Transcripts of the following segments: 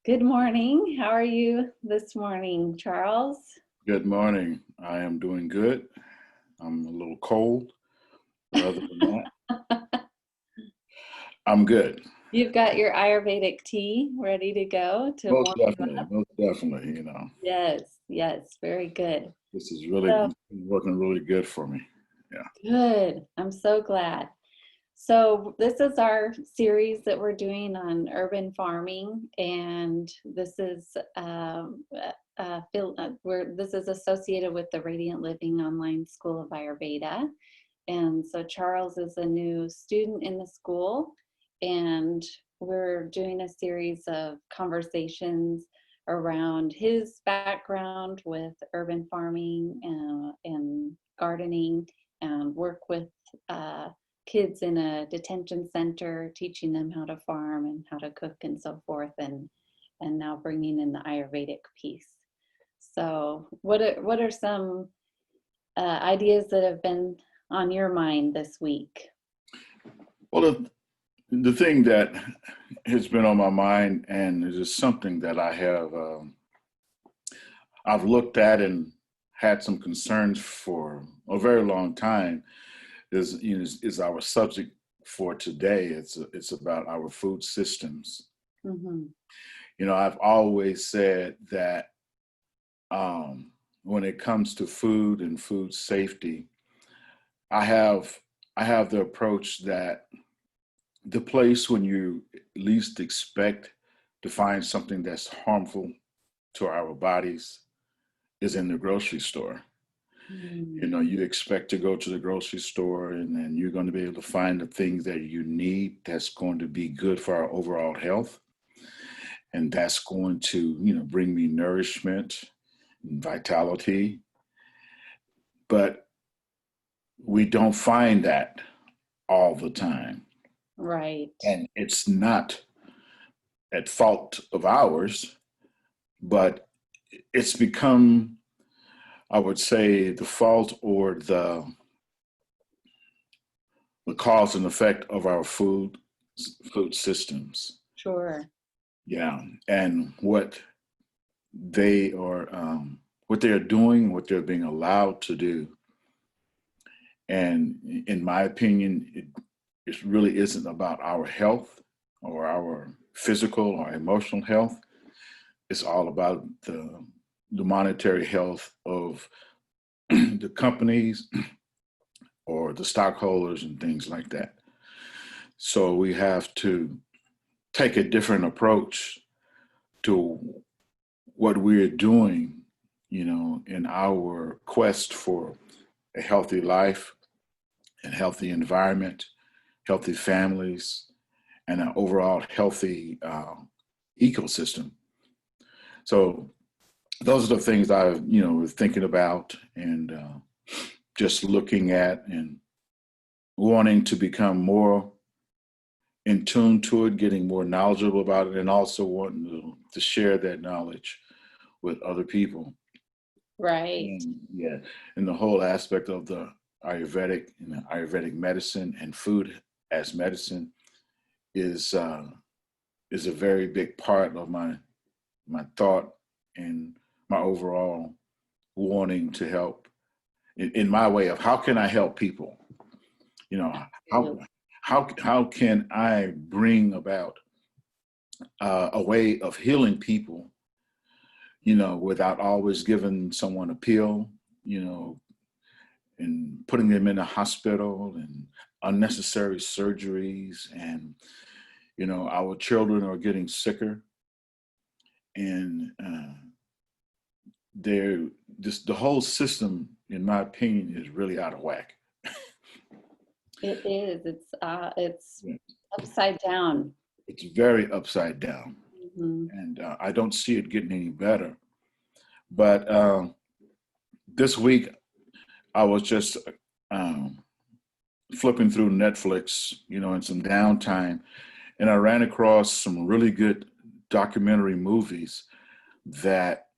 Good morning. How are you this morning, Charles? Good morning. I am doing good. I'm a little cold, but other than that, I'm good. You've got your Ayurvedic tea ready to go to warm you up. Most definitely, Yes, yes, very good. this is really So working really good for me. Yeah. good. I'm so glad. So this is our series that we're doing on urban farming, and this is this is associated with the Radiant Living Online School of Ayurveda. And so Charles is a new student in the school, and we're doing a series of conversations around his background with urban farming and gardening, and work with kids in a detention center, teaching them how to farm and how to cook and so forth, and now bringing in the Ayurvedic piece. So what are some ideas that have been on your mind this week? Well, the thing that has been on my mind, and it is something that I've looked at and had some concerns for a very long time, is our subject for today. It's about our food systems. Mm-hmm. I've always said that when it comes to food and food safety, I have the approach that the place when you least expect to find something that's harmful to our bodies is in the grocery store. Mm-hmm. You expect to go to the grocery store and then you're going to be able to find the things that you need that's going to be good for our overall health. And that's going to, bring me nourishment and vitality. But we don't find that all the time. Right. And it's not at fault of ours, but it's become, I would say, the fault or the cause and effect of our food systems. Sure. Yeah, and they are what they're doing, what they're being allowed to do. And in my opinion, it really isn't about our health or our physical or emotional health. It's all about the monetary health of the companies or the stockholders and things like that. So we have to take a different approach to what we're doing, in our quest for a healthy life and healthy environment, healthy families, and an overall healthy ecosystem. So those are the things I, was thinking about and just looking at and wanting to become more in tune to it, getting more knowledgeable about it, and also wanting to share that knowledge with other people. Right. And, yeah, and the whole aspect of the Ayurvedic medicine and food as medicine is a very big part of my thought and my overall wanting to help in my way of how can I help people? How how can I bring about a way of healing people, without always giving someone a pill, and putting them in a hospital and unnecessary surgeries, and our children are getting sicker, and they're just the whole system, in my opinion, is really out of whack. It is. It's Yeah. upside down. It's very upside down, Mm-hmm. and I don't see it getting any better. But this week, I was just um, flipping through Netflix, in some downtime, and I ran across some really good documentary movies that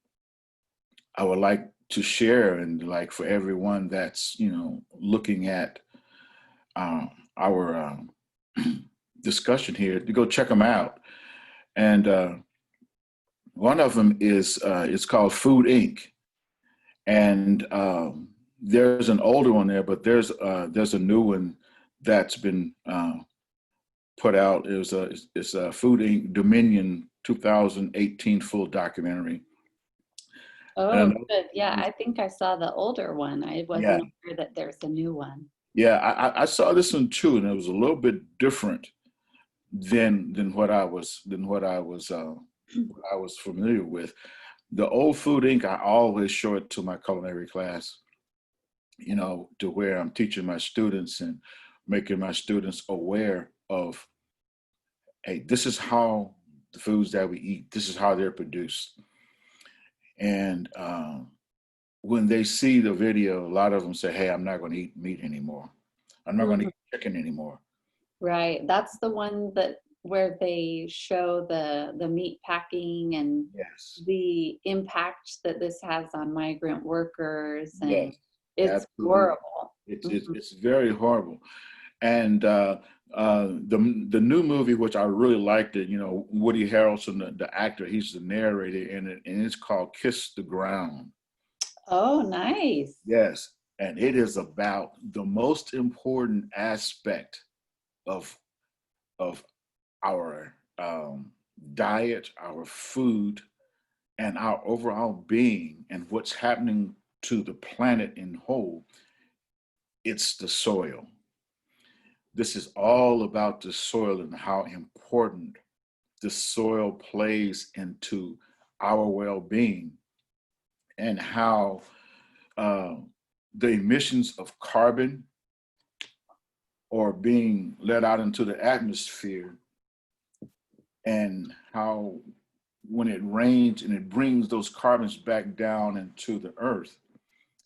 I would like to share, and like for everyone that's looking at our discussion here to go check them out. And one of them is it's called Food Inc. And there's an older one there, but there's a new one that's been put out. It's a Food Inc. Dominion 2018 full documentary. Oh, And good. Yeah, I think I saw the older one. I yeah, wasn't aware that there's a new one. yeah, I saw this one too, and it was a little bit different than what I was familiar with. The old Food Inc. I always show it to my culinary class, you know, to where I'm teaching my students and making my students aware of, hey, this is how the foods that we eat, this is how they're produced. And when they see the video, a lot of them say, hey, I'm not going to eat meat anymore. I'm not going to Mhm. eat chicken anymore. Right. That's the one that where they show the meat packing and Yes, the impact that this has on migrant workers, and yes, it's absolutely. horrible. It's Mhm. it's very horrible. And the new movie, which I really liked it, you know, Woody Harrelson, the actor, he's the narrator in it, and it's called Kiss the Ground. Oh, nice. Yes, and it is about the most important aspect of of our diet, our food, and our overall being, and what's happening to the planet in whole. It's the soil. This is all about the soil and how important the soil plays into our well-being, and how uh, the emissions of carbon are being let out into the atmosphere, and how when it rains and it brings those carbons back down into the earth,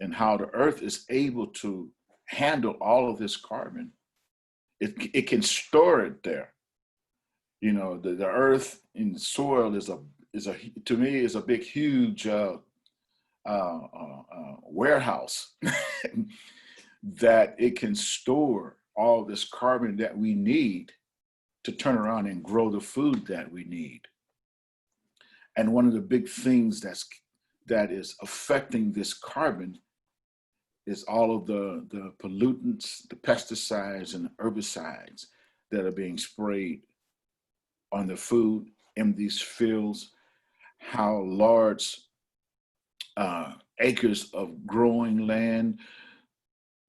and how the earth is able to handle all of this carbon. It can store it there. You know, the earth in the soil is a to me is a big huge warehouse that it can store all this carbon that we need to turn around and grow the food that we need. And one of the big things that is affecting this carbon is all of the pollutants, the pesticides, and the herbicides that are being sprayed on the food in these fields. How large acres of growing land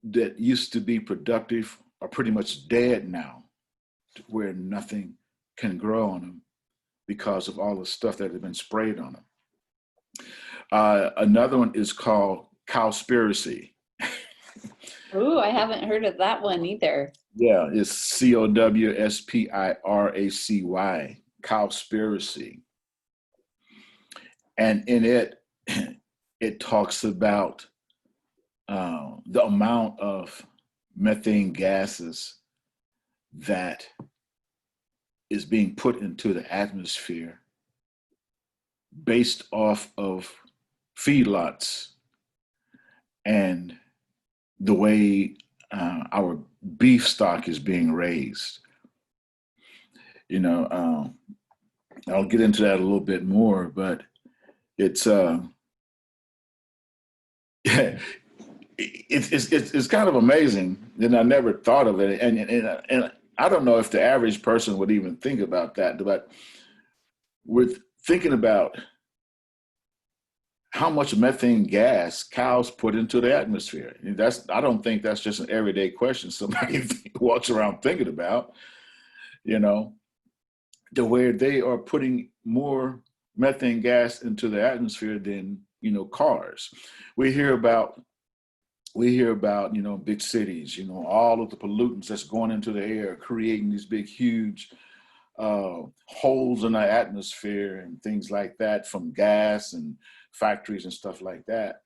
that used to be productive are pretty much dead now, to where nothing can grow on them because of all the stuff that has been sprayed on them. Another one is called Cowspiracy. Ooh, I haven't heard of that one either. Yeah, it's Cowspiracy, Cowspiracy. And in it, it talks about the amount of methane gases that is being put into the atmosphere based off of feedlots and the way our beef stock is being raised. You know, I'll get into that a little bit more, but it's it's kind of amazing, and I never thought of it, and I don't know if the average person would even think about that, but with thinking about how much methane gas cows put into the atmosphere. I don't think that's just an everyday question somebody walks around thinking about, you know, the way they are putting more methane gas into the atmosphere than, you know, cars. We hear about you know, big cities, you know, all of the pollutants that's going into the air, creating these big huge holes in the atmosphere and things like that from gas and factories and stuff like that.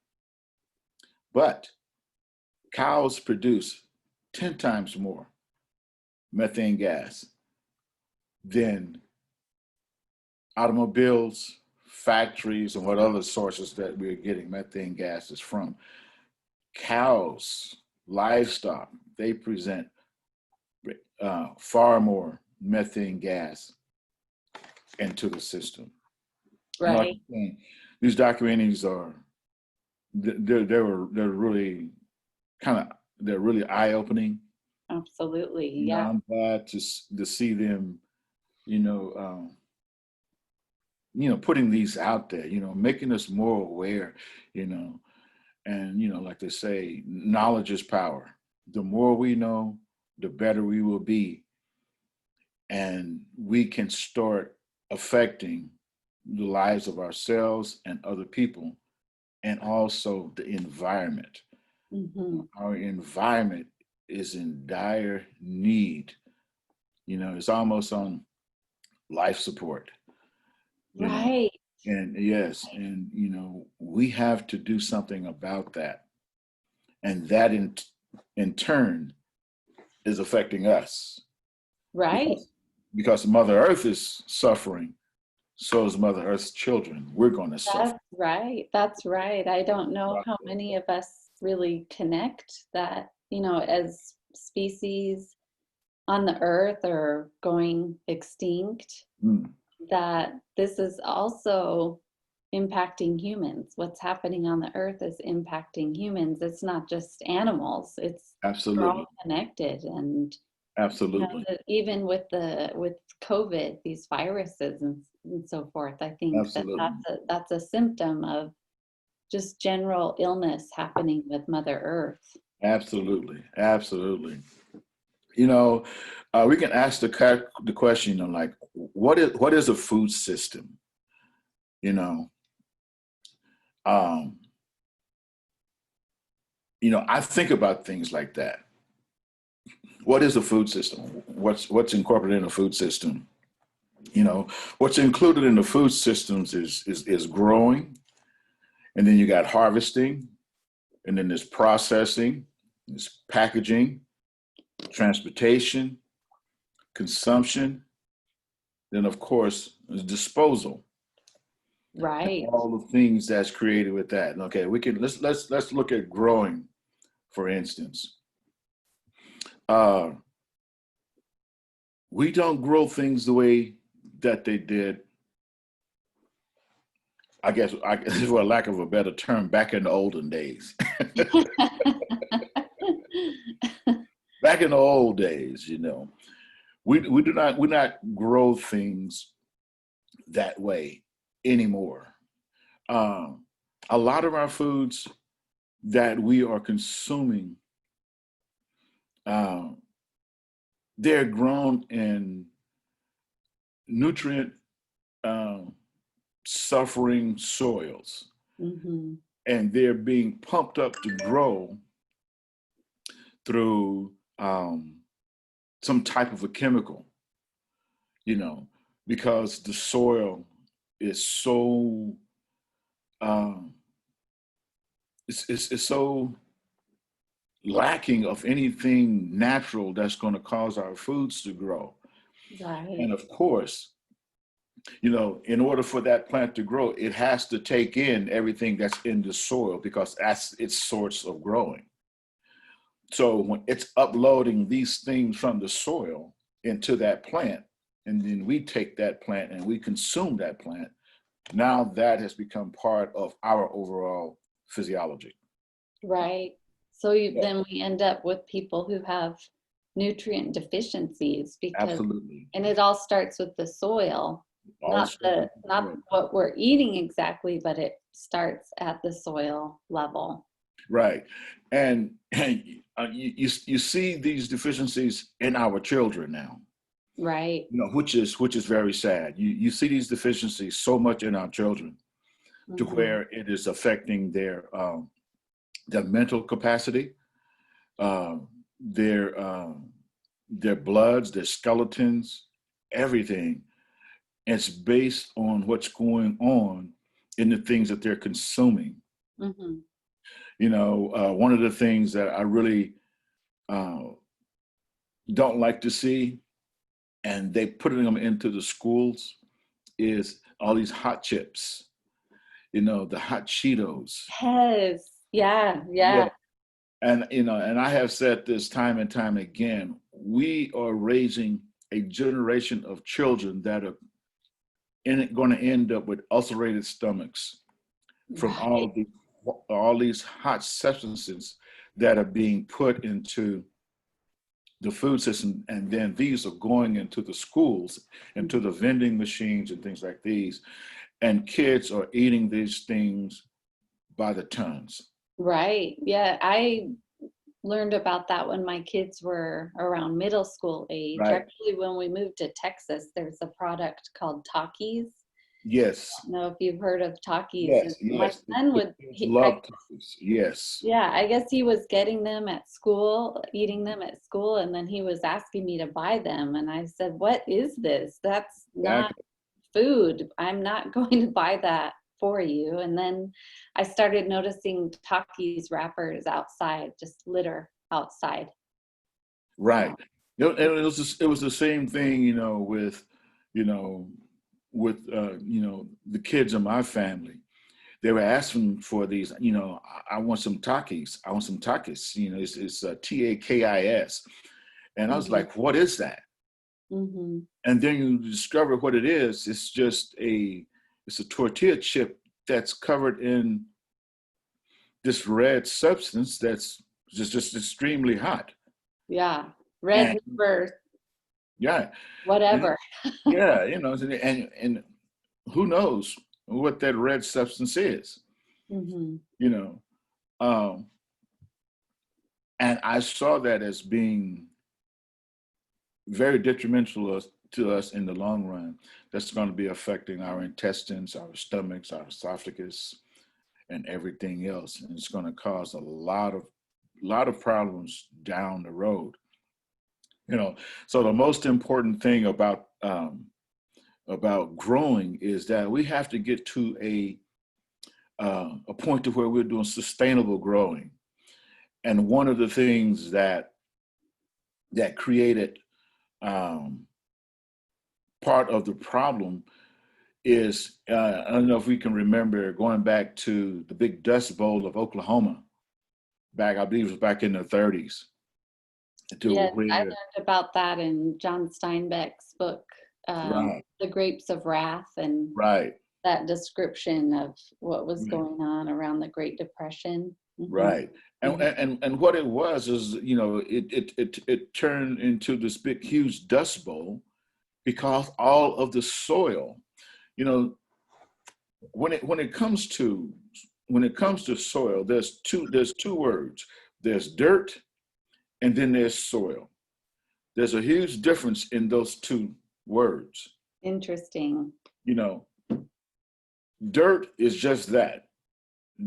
But cows produce 10 times more methane gas than automobiles, factories, and what other sources that we're getting methane gases from. Cows, livestock, they present far more methane gas into the system. And like Right. I'm saying, these documentaries are they're really they're really eye opening. Absolutely. You know, Yeah. I'm glad to see them. You know, putting these out there. You know, making us more aware. You know, and like they say, knowledge is power. The more we know, the better we will be, and we can start affecting the lives of ourselves and other people, and also the environment. Hmm. Our environment is in dire need. It's almost on life support, you know. Right. And yes, and we have to do something about that. And that in turn is affecting us, Right. because Mother Earth is suffering, so is Mother Earth's children. We're going to suffer. That's right. That's right. I don't know Right. how many of us really connect that, as species on the earth are going extinct, Mm, that this is also impacting humans. What's happening on the earth is impacting humans. It's not just animals. We're all absolutely. connected. And Absolutely. even with COVID, these viruses and so forth, I think that Absolutely. that's a symptom of just general illness happening with Mother Earth. Absolutely. Absolutely. We can ask the question, like, what is a food system? You know, um, I think about things like that. What is a food system? What's incorporated in a food system? What's included in the food systems is growing, and then you got harvesting, and then there's processing, there's packaging, transportation, consumption, then of course there's disposal. Right. All the things that's created with that. Okay, we can let's look at growing, for instance. Uh, we don't grow things the way that they did, I guess, for lack of a better term, back in the olden days. Back in the old days, we not grow things that way anymore. Um, a lot of our foods that we are consuming, um, they're grown in nutrient um, suffering soils, Hmm. and they're being pumped up to grow through some type of a chemical, you know, because the soil is so um, it's so lacking of anything natural that's going to cause our foods to grow. Right. And of course, in order for that plant to grow, it has to take in everything that's in the soil, because that's its source of growing. So when it's uploading these things from the soil into that plant, and then we take that plant and we consume that plant, now that has become part of our overall physiology. Right. So Yeah, then we end up with people who have nutrient deficiencies absolutely. and it all starts with the soil, All starts with the not soil. what we're eating exactly, but it starts at the soil level. Right. And you see these deficiencies in our children now, Right. which is very sad. You see these deficiencies so much in our children, to Hmm. where it is affecting their mental capacity, um, their their bloods, their skeletons, everything. It's based on what's going on in the things that they're consuming. Hmm. One of the things that I really uh, don't like to see, and they putting them into the schools, is all these hot chips. The hot Cheetos. Yes. Yeah. Yeah. Yeah. And I have said this time and time again. We are raising a generation of children that are going to end up with ulcerated stomachs from Right. all these hot substances that are being put into the food system, and then these are going into the schools, into the vending machines and things like these, and kids are eating these things by the tons. Right. Yeah. I learned about that when my kids were around middle school age. Right. Actually, when we moved to Texas, there's a product called Takis. Yes. I don't know if you've heard of Takis. Yes. My Yes. son The would, kids love toffees. Yes. yeah, I guess he was getting them at school, eating them at school, and then he was asking me to buy them. And I said, "What is this? That's not Exactly. food. I'm not going to buy that for you." And then I started noticing Takis wrappers outside, just litter outside. Right. It was the same thing, you know, the kids in my family. They were asking for these, I want some Takis. I want some Takis. It's Takis. And I was Hmm. like, what is that? Hmm. And then you discover what it is. It's a tortilla chip that's covered in this red substance that's just extremely hot. Yeah, red And river, yeah, and whatever. yeah, and who knows what that red substance is, Hmm. you know. Um, and I saw that as being very detrimental to us in the long run. That's going to be affecting our intestines, our stomachs, our esophagus, and everything else. And it's going to cause a lot of problems down the road. So the most important thing about growing is that we have to get to a point to where we're doing sustainable growing. And one of the things that created um, part of the problem is I don't know if we can remember going back to the big Dust Bowl of Oklahoma back, I believe it was back in the 30s, to Yes, I where learned about that in John Steinbeck's book, right, The Grapes of Wrath, and right, that description of what was right, going on around the Great Depression. Hmm. right. And, Hmm. and what it was is, it turned into this big, huge dust bowl because all of the soil, you know, when it comes to soil, there's two words. There's dirt and then there's soil. There's a huge difference in those two words. Interesting. You know, dirt is just that.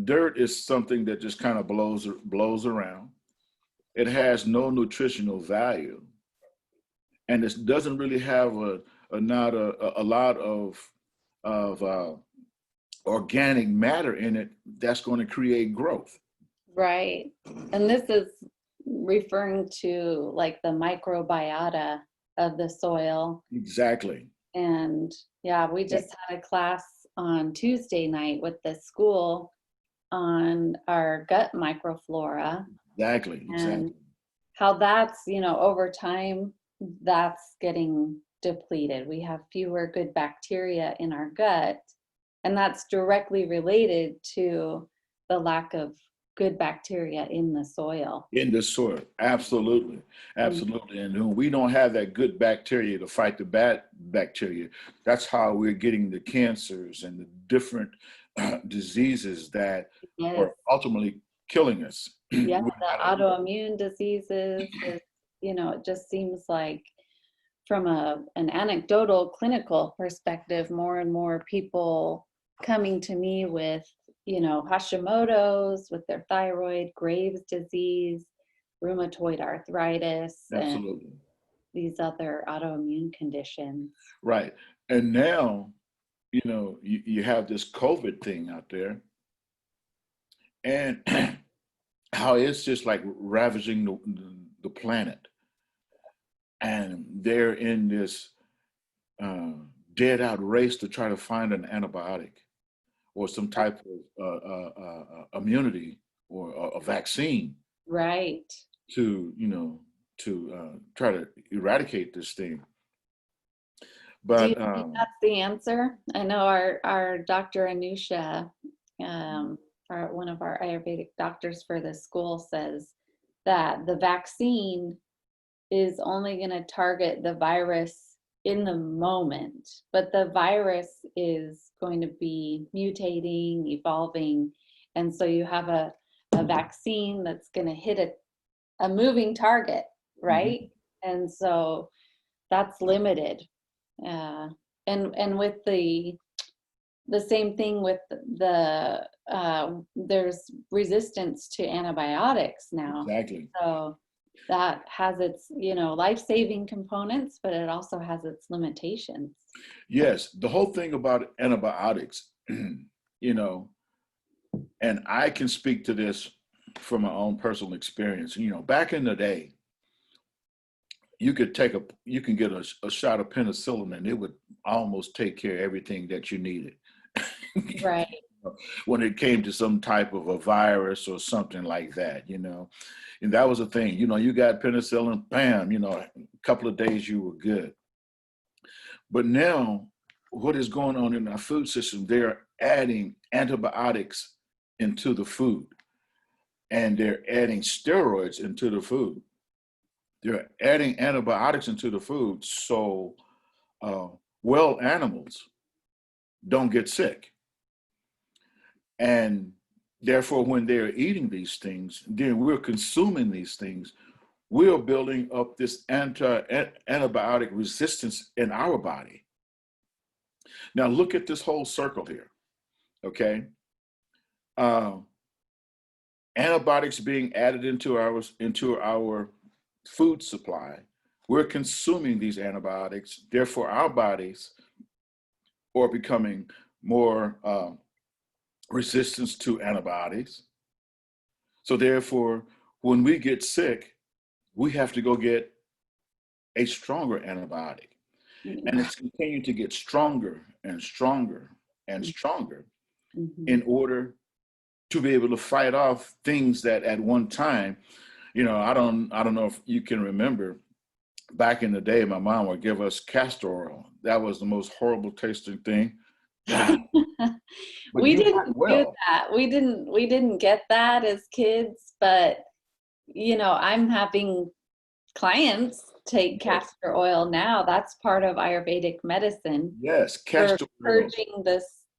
Dirt is something that just kind of blows around. It has no nutritional value, and it doesn't really have not a lot of organic matter in it that's going to create growth. Right. And this is referring to like the microbiota of the soil. Exactly. And yeah, we Yeah, just had a class on Tuesday night with the school on our gut microflora exactly. and Exactly. how that's, over time, that's getting depleted. We have fewer good bacteria in our gut, and that's directly related to the lack of good bacteria in the soil. In the soil, absolutely, Mm. absolutely. And when we don't have that good bacteria to fight the bad bacteria, that's how we're getting the cancers and the different diseases that Yes. are ultimately killing us. Yeah, We're the not- autoimmune diseases, it just seems like from an anecdotal clinical perspective, more and more people coming to me with, Hashimoto's, with their thyroid, Graves' disease, rheumatoid arthritis, and Absolutely. these other autoimmune conditions. Right. And now, you have this COVID thing out there, and how it's just like ravaging the planet. And they're in this uh, dead out race to try to find an antibiotic or some type of immunity or a vaccine Right. to try to eradicate this thing. Do you But think that's the answer? I know our Dr. Anusha, one of our Ayurvedic doctors for the school, says that the vaccine is only going to target the virus in the moment, but the virus is going to be mutating, evolving, and so you have a vaccine that's going to hit a moving target, mhm. right? And so that's limited. Uh, and with the same thing with there's resistance to antibiotics now. Exactly. So that has its, life-saving components, but it also has its limitations. Yes, the whole thing about antibiotics, you know, and I can speak to this from my own personal experience. Back in the day, you can get a shot of penicillin and it would almost take care of everything that you needed. Right. When it came to some type of a virus or something like that. And that was the thing, you got penicillin, bam, a couple of days you were good. But now, what is going on in our food system, they're adding antibiotics into the food, and they're adding steroids into the food. They're adding antibiotics into the food so uh, well animals don't get sick. And therefore, when they're eating these things, then we're consuming these things. We're building up this antibiotic resistance in our body. Now, look at this whole circle here, okay? Uh, Antibiotics being added into our food supply. We're consuming these antibiotics. Therefore, our bodies are becoming more resistant to antibiotics. So therefore, when we get sick, we have to go get a stronger antibiotic. And it's continuing to get stronger and stronger and stronger Mm-hmm. in order to be able to fight off things that at one time, I don't know if you can remember, back in the day, my mom would give us castor oil. That was the most horrible tasting thing. God, but We you didn't got do well. that. We didn't get that as kids, but I'm having clients take Yes, castor oil now. That's part of Ayurvedic medicine yes, for castor oil. purging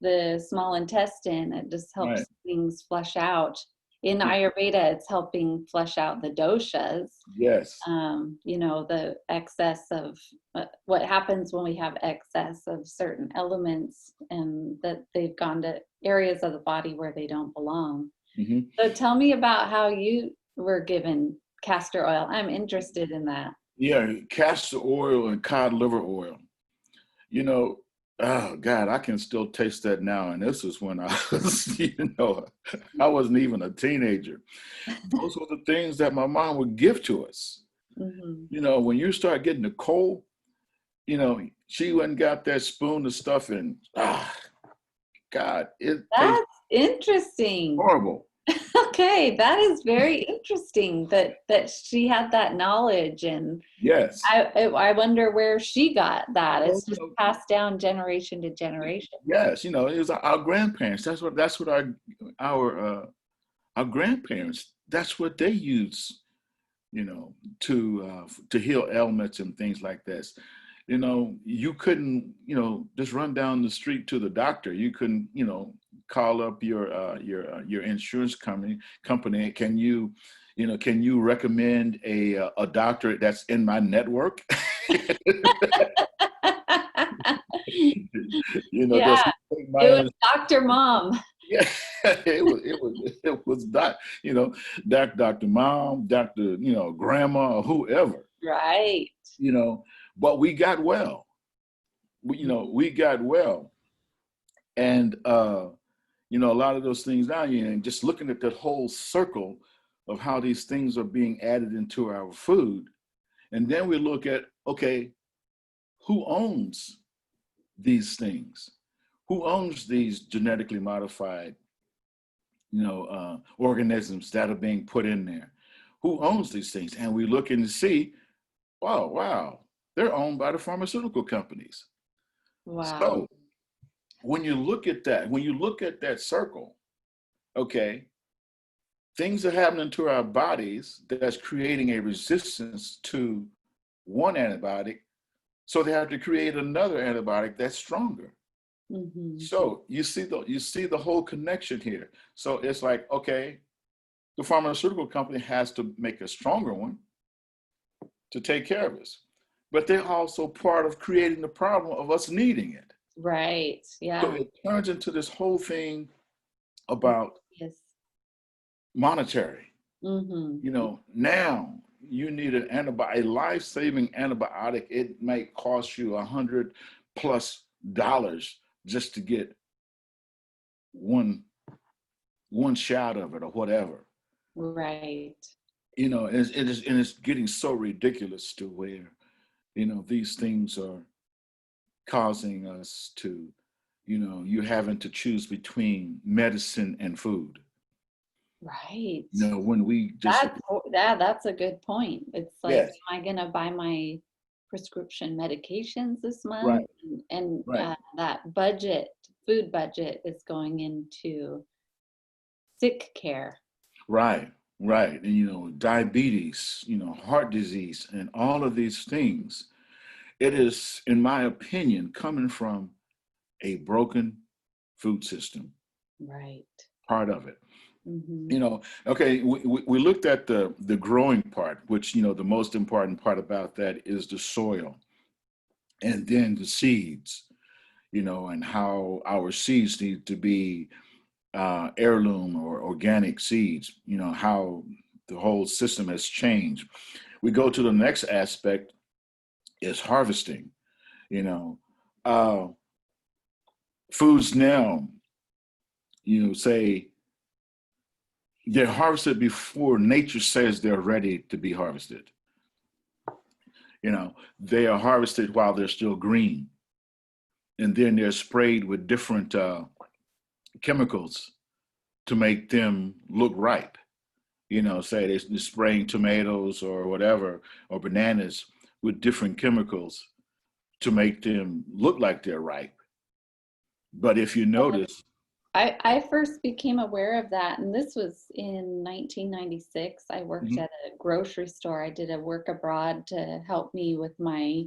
the small intestine. It just helps Right. things flush out. In Ayurveda, it's helping flush out the doshas. Yes, The excess of what happens when we have excess of certain elements, and that they've gone to areas of the body where they don't belong. hmm So tell me about how you were given castor oil. I'm interested in that. yeah, castor oil and cod liver oil. You know, oh God, I can still taste that now. And this is when I was, I wasn't even a teenager. Those were the things that my mom would give to us. Hmm. When you start getting the cold, she went and got that spoon of stuff, and God, it tastes That's interesting. horrible. Okay, that is very interesting that she had that knowledge, and Yes. I wonder where she got that. Well, It's just passed down generation to generation. yes, it was our grandparents. That's what our grandparents. That's what they use, to heal ailments and things like this. You couldn't, just run down the street to the doctor. You couldn't, call up your insurance company. Can you recommend a doctor that's in my network? That's Yeah, take it my was Dr. Mom. yeah. It was Dr. Mom, Dr. Grandma, or whoever. Right. you know, but we got well. We got well. And, a lot of those things now, and just looking at that whole circle of how these things are being added into our food. And then we look at, okay, who owns these things? Who owns these genetically modified, organisms that are being put in there? Who owns these things? And we look and see, wow, they're owned by the pharmaceutical companies. Wow. So when you look at that circle, okay, things are happening to our bodies that's creating a resistance to one antibiotic. So they have to create another antibiotic that's stronger. Hmm. So you see the whole connection here. So it's like, okay, the pharmaceutical company has to make a stronger one to take care of us. But they're also part of creating the problem of us needing it. Right. So Yeah. it turns into this whole thing about Yes. monetary. Hmm. Now you need a life-saving antibiotic. It might cost you $100+ just to get one shot of it or whatever. Right. And it's getting so ridiculous to where these things are causing us to, you having to choose between medicine and food. Right. When we just That's a good point. It's like, yes, am I gonna buy my prescription medications this month? right, And right, that food budget is going into sick care. right, right. And diabetes, heart disease, and all of these things. It is, in my opinion, coming from a broken food system. Right. Part of it. Hmm. Okay, we looked at the growing part, which the most important part about that is the soil, and then the seeds, and how our seeds need to be heirloom or organic seeds. How the whole system has changed. We go to the next aspect is harvesting. You know, uh, Foods now, say they're harvested before nature says they're ready to be harvested. They are harvested while they're still green, and then they're sprayed with different chemicals to make them look ripe. Say they're spraying tomatoes or whatever, or bananas with different chemicals to make them look like they're ripe. But if you notice, I first became aware of that, and this was in 1996. I worked mhm, at a grocery store. I did a work abroad to help me with my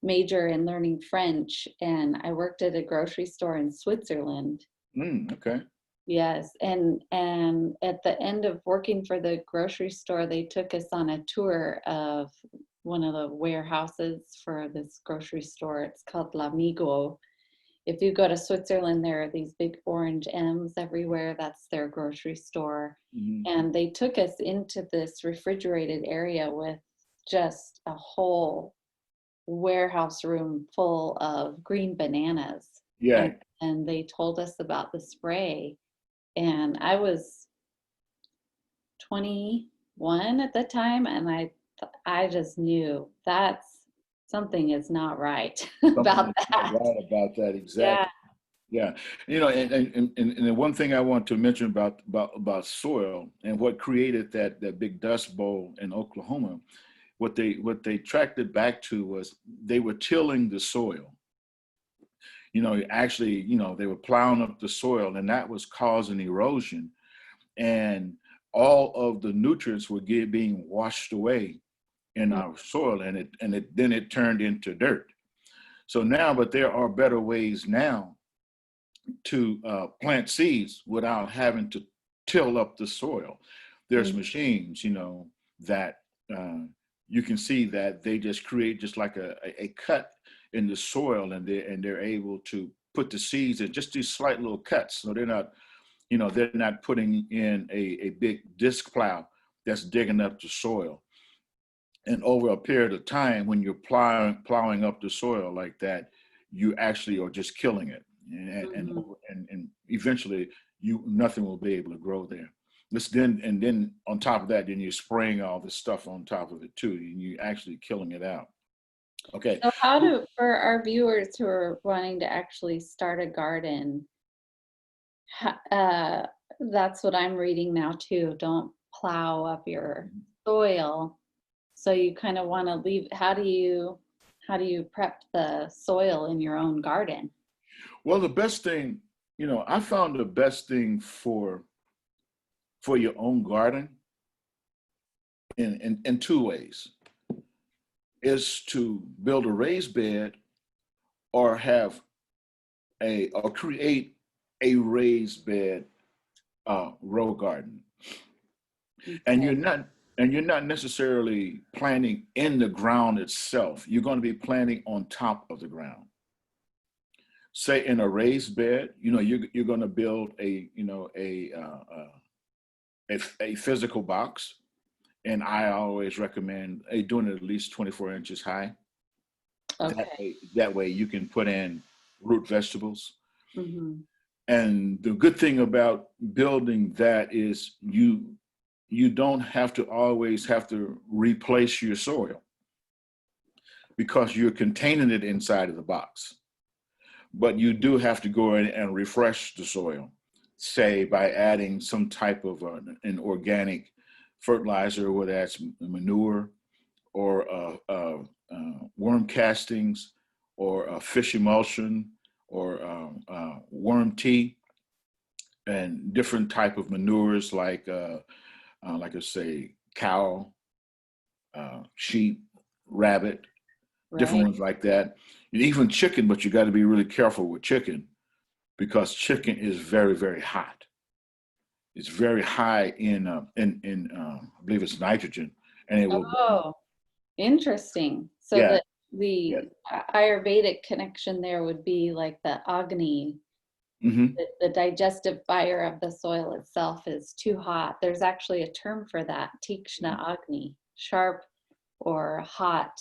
major in learning French, and I worked at a grocery store in Switzerland. okay, Yes, and at the end of working for the grocery store, they took us on a tour of one of the warehouses for this grocery store. It's called L'Amigo. If you go to Switzerland, there are these big orange M's everywhere. That's their grocery store. mhm, And they took us into this refrigerated area with just a whole warehouse room full of green bananas. And, yeah, and they told us about the spray. And I was 21 at the time, and I just knew that's something is not right something about is not that. right about that Yeah. exactly. Yeah, and the one thing I want to mention about soil and what created that big dust bowl in Oklahoma, what they tracked it back to was they were tilling the soil. Actually, they were plowing up the soil, and that was causing erosion, and all of the nutrients were being washed away in our soil, and then it turned into dirt. So now, but there are better ways now to plant seeds without having to till up the soil. There's Mhm. machines, that uh, you can see that they just create just like a cut in the soil, and they're able to put the seeds in just these slight little cuts. So they're not putting in a big disc plow that's digging up the soil. And over a period of time, when you're plowing up the soil like that, you actually are just killing it, Mhm. and eventually nothing will be able to grow there. Then on top of that, then you're spraying all this stuff on top of it too, and you're actually killing it out. Okay. So for our viewers who are wanting to actually start a garden, ha- uh, that's what I'm reading now too. Don't plow up your soil. So you kind of want to leave, how do you prep the soil in your own garden? Well, the best thing, I found the best thing for your own garden in two ways is to build a raised bed or or create a raised bed row garden. And Okay. you're not necessarily planting in the ground itself. You're going to be planting on top of the ground. Say in a raised bed, you're going to build a physical box, and I always recommend doing it at least 24 inches high. Okay. That way you can put in root vegetables. Mm-hmm. And the good thing about building that is you don't have to always have to replace your soil because you're containing it inside of the box. But you do have to go in and refresh the soil, say by adding some type of an organic fertilizer, whether that's manure or worm castings or fish emulsion or worm tea and different type of manures like I say, cow, sheep, rabbit, different Right. ones like that. And even chicken, but you got to be really careful with chicken because chicken is very, very hot. It's very high in I believe it's nitrogen, and it will. Oh, interesting. So Yeah, the yeah. Ayurvedic connection there would be like the Agni, Hmm. the digestive fire of the soil itself is too hot. There's actually a term for that, Tikshna Agni, sharp or hot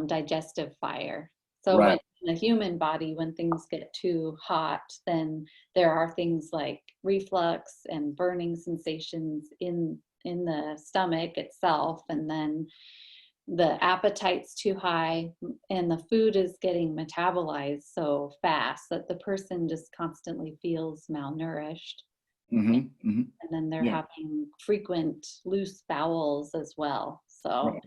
digestive fire. So when Right. in the human body, when things get too hot, then there are things like reflux and burning sensations in the stomach itself, and then the appetite's too high and the food is getting metabolized so fast that the person just constantly feels malnourished, Hmm. Hmm. and then they're Yeah. having frequent loose bowels as well. So Right.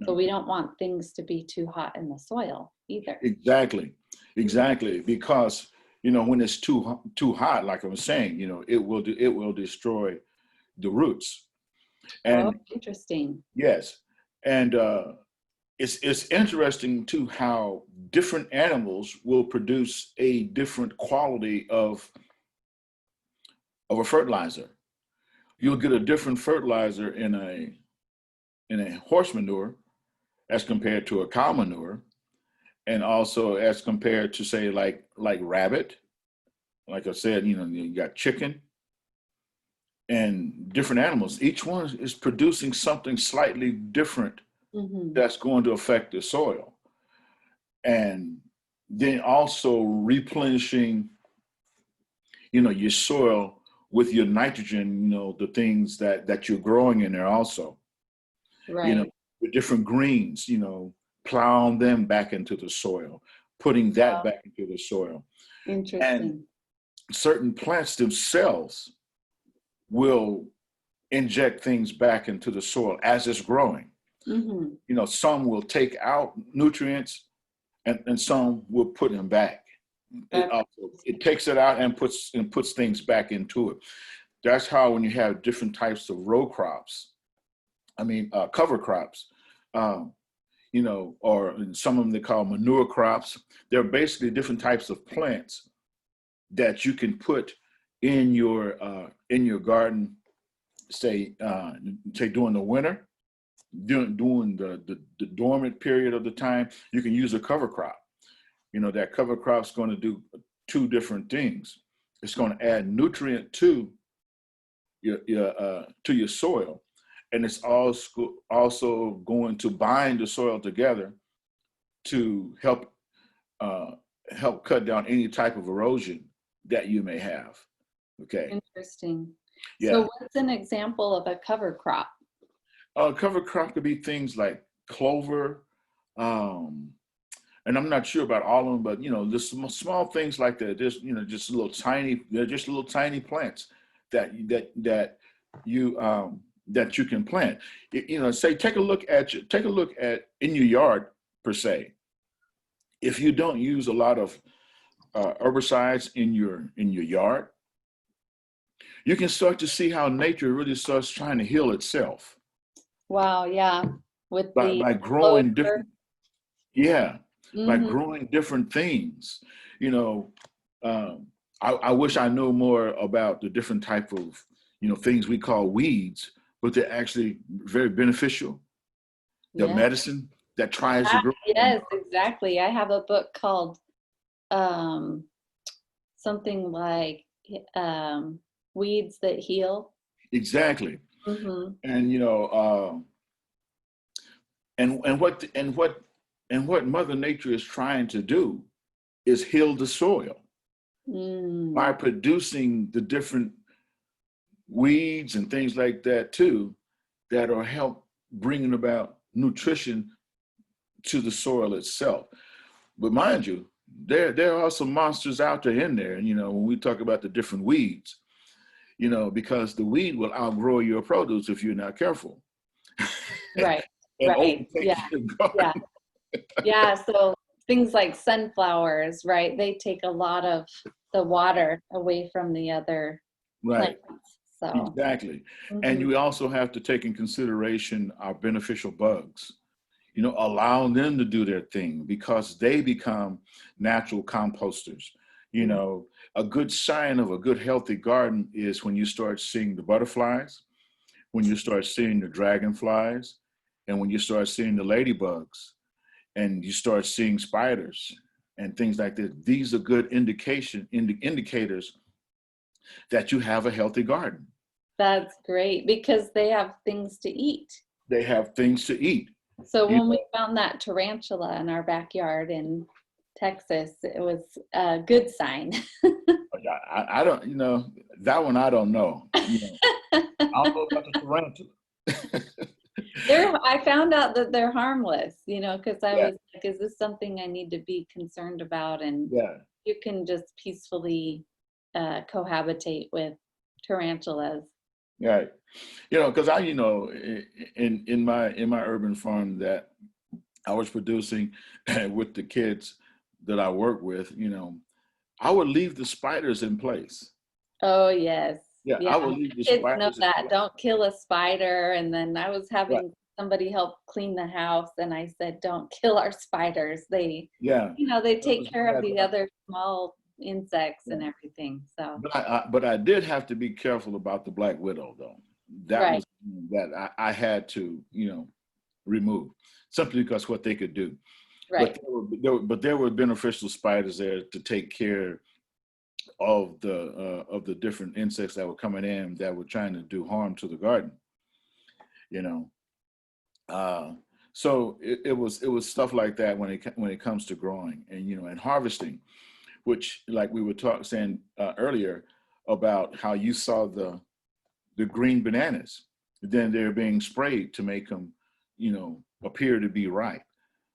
so Right. we don't want things to be too hot in the soil either. Exactly. Exactly. Because when it's too hot, like I was saying, it will destroy the roots. Oh, And interesting. yes, and it's interesting too how different animals will produce a different quality of a fertilizer. You'll get a different fertilizer in a horse manure as compared to a cow manure, and also as compared to say like rabbit. Like I said, you got chicken and different animals. Each one is producing something slightly different Hmm. that's going to affect the soil. And then also replenishing, your soil with your nitrogen, the things that you're growing in there also, you know, Right. with different greens, plowing them back into the soil, putting that back into the soil. And Interesting. certain plants themselves will inject things back into the soil as it's growing. Hmm. Some will take out nutrients and some will put them back. It That's also it takes it out and puts things back into it. That's how when you have different types of row crops, I mean cover crops, um, or some of them they call manure crops. They're basically different types of plants that you can put in your garden. Say during the winter, during the dormant period of the time, you can use a cover crop. That cover crop's going to do two different things. It's going to add nutrient to your soil, and it's also going to bind the soil together to uh, help cut down any type of erosion that you may have. Okay, interesting. So yeah. what's an example of a cover crop? Cover crop could be things like clover, um, and I'm not sure about all of them, but just small things like that. Just little tiny, they're just little tiny plants that you that you can plant. Say take a look at in your yard per se. if you don't use a lot of herbicides in your yard, you can start to see how nature really starts trying to heal itself Wow, yeah. With the by growing clover. different, yeah, by Hmm. growing different things. You know, um, I wish I knew more about the different type of, things we call weeds, but they're actually very beneficial. The Yeah. medicine that tries to Ah, grow them. yes, exactly. I have a book called um, something like um, Weeds That Heal. Exactly. Hmm. And and what Mother Nature is trying to do is heal the soil by Mm. producing the different weeds and things like that too, that are help bringing about nutrition to the soil itself. But mind you, there are some monsters out there in there. And when we talk about the different weeds, because the weed will outgrow your produce if you're not careful Right, and right. overtake Yeah, your yeah, garden. yeah. So things like sunflowers, right? They take a lot of the water away from the other Right. plants. So, Exactly. And hmm, you also have to take in consideration our beneficial bugs, allowing them to do their thing because they become natural composters. A good sign of a good healthy garden is when you start seeing the butterflies, when you start seeing the dragonflies, and when you start seeing the ladybugs, and you start seeing spiders and things like that. These are good indicators that you have a healthy garden. that's great because they have things to eat. They have things to eat. So You when know, we found that tarantula in our backyard in Texas, it was a good sign. I don't, that one I don't know. I don't know about the tarantula. I found out that they're harmless, because I Yeah, was like, is this something I need to be concerned about? And yeah, you can just peacefully cohabitate with tarantulas. yeah. Because in my urban farm that I was producing with the kids that I work with, I would leave the spiders in place. Oh, yes. Yeah, Yeah, I would my leave the kids know spiders in that. place. Don't kill a spider. And then I was Right. having somebody help clean the house, and I said, don't kill our spiders. Yeah, They that take was care of bad. the other small insects Yeah. and everything. So, But I did have to be careful about the black widow, though. That right, was that I had to, remove simply because what they could do. But right. there were beneficial spiders there to take care of the different insects that were coming in that were trying to do harm to the garden. You know, uh, so it was stuff like that when it comes to growing and harvesting, which like we were saying earlier about how you saw the green bananas, then they're being sprayed to make them appear to be ripe.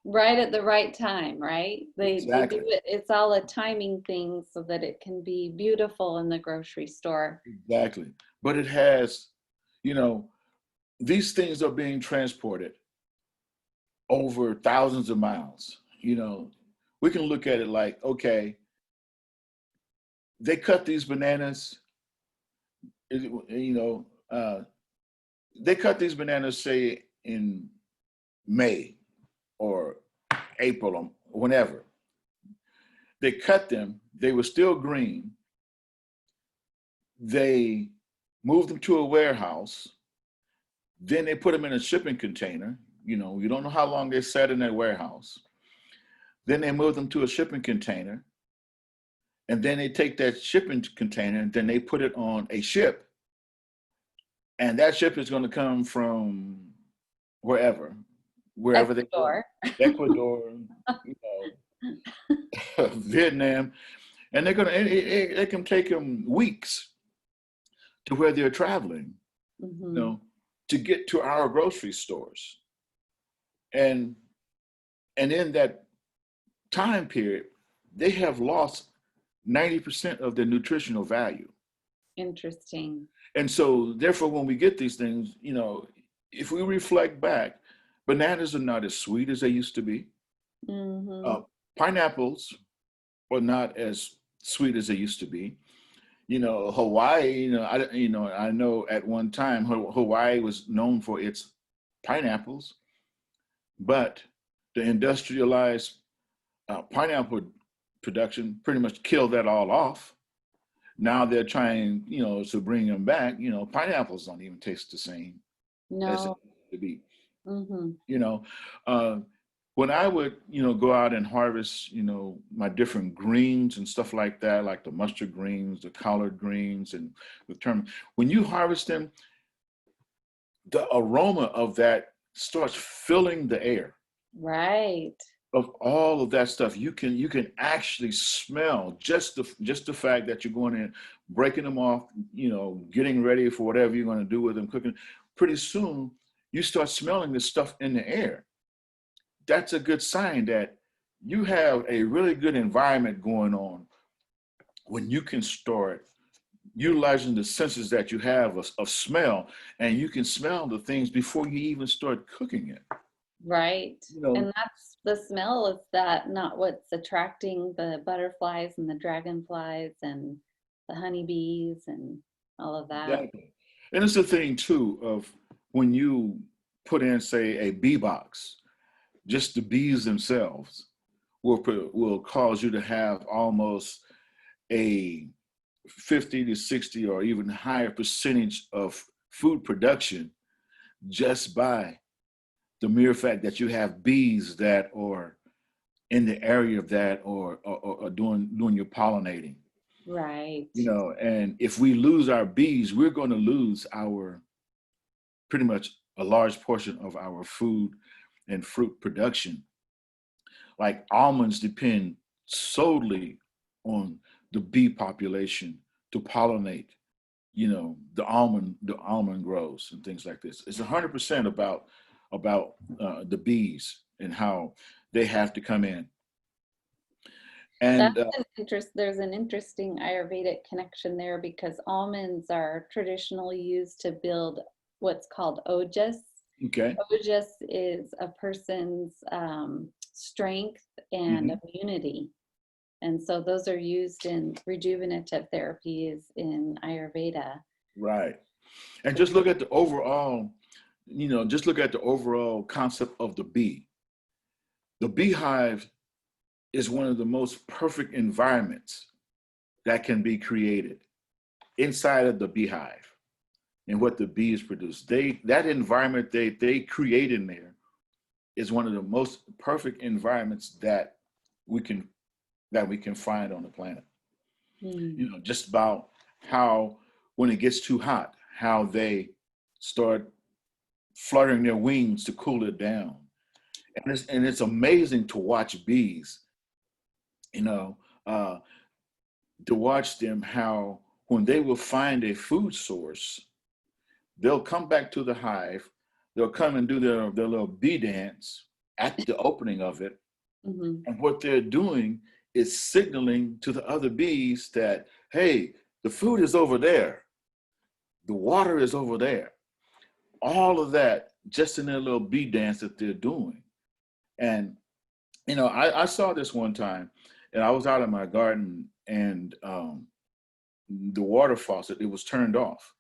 Right at the right time, right? They do Exactly. it. It's all a timing thing so that it can be beautiful in the grocery store. Exactly. But it has, you know, these things are being transported over thousands of miles. We can look at it like, okay, they cut these bananas, you know, they cut these bananas, say, in May or April or whenever. They cut them, they were still green. They moved them to a warehouse. Then they put them in a shipping container. You don't know how long they sat in that warehouse. Then they move them to a shipping container. And then they take that shipping container and then they put it on a ship. And that ship is going to come from wherever they go. Ecuador. Ecuador, Vietnam. And they're going to, it can take them weeks to where they're traveling, you Hmm. know, to get to our grocery stores. And in that time period, they have lost 90% of their nutritional value. Interesting. And so, therefore, when we get these things, if we reflect back, bananas are not as sweet as they used to be. Hmm. pineapples are not as sweet as they used to be. Hawaii, I know at one time Hawaii was known for its pineapples, but the industrialized pineapple production pretty much killed that all off. Now they're trying, to bring them back. Pineapples don't even taste the same as they No. used to be. Mm-hmm. You know, uh, when I would, go out and harvest, my different greens and stuff like that, like the mustard greens, the collard greens, and the term, when you harvest them, the aroma of that starts filling the air Right. of all of that stuff. You can actually smell just the fact that you're going in, breaking them off, getting ready for whatever you're going to do with them, cooking. Pretty soon, you start smelling this stuff in the air. That's a good sign that you have a really good environment going on when you can start utilizing the senses that you have of smell, and you can smell the things before you even start cooking it. Right. You know, And that's the smell is that not what's attracting the butterflies and the dragonflies and the honeybees and all of that. exactly. And it's the thing too of when you put in, say, a bee box, just the bees themselves will cause you to have almost a 50 to 60 or even higher percentage of food production just by the mere fact that you have bees that are in the area of that, or doing your pollinating. Right. And if we lose our bees, we're going to lose our pretty much a large portion of our food and fruit production. Like almonds depend solely on the bee population to pollinate, the almond grows and things like this. It's 100% about the bees and how they have to come in. That's And an there's an interesting Ayurvedic connection there because almonds are traditionally used to build what's called ojas. okay. Ojas is a person's strength and Hmm. immunity. And so those are used in rejuvenative therapies in Ayurveda. Right. And just look at the overall, just look at the overall concept of the bee. The beehive is one of the most perfect environments that can be created inside of the beehive and what the bees produce. That environment they create in there is one of the most perfect environments we can that we can find on the planet. Hmm. Just about how when it gets too hot, how they start fluttering their wings to cool it down. And it's amazing to watch bees, you know, uh, to watch them how when they will find a food source, they'll come back to the hive, they'll come and do their little bee dance at the opening of it. Hmm. And what they're doing is signaling to the other bees that, hey, the food is over there, the water is over there. All of that just in their little bee dance that they're doing. And I saw this one time, and I was out in my garden, and the water faucet, it was turned off,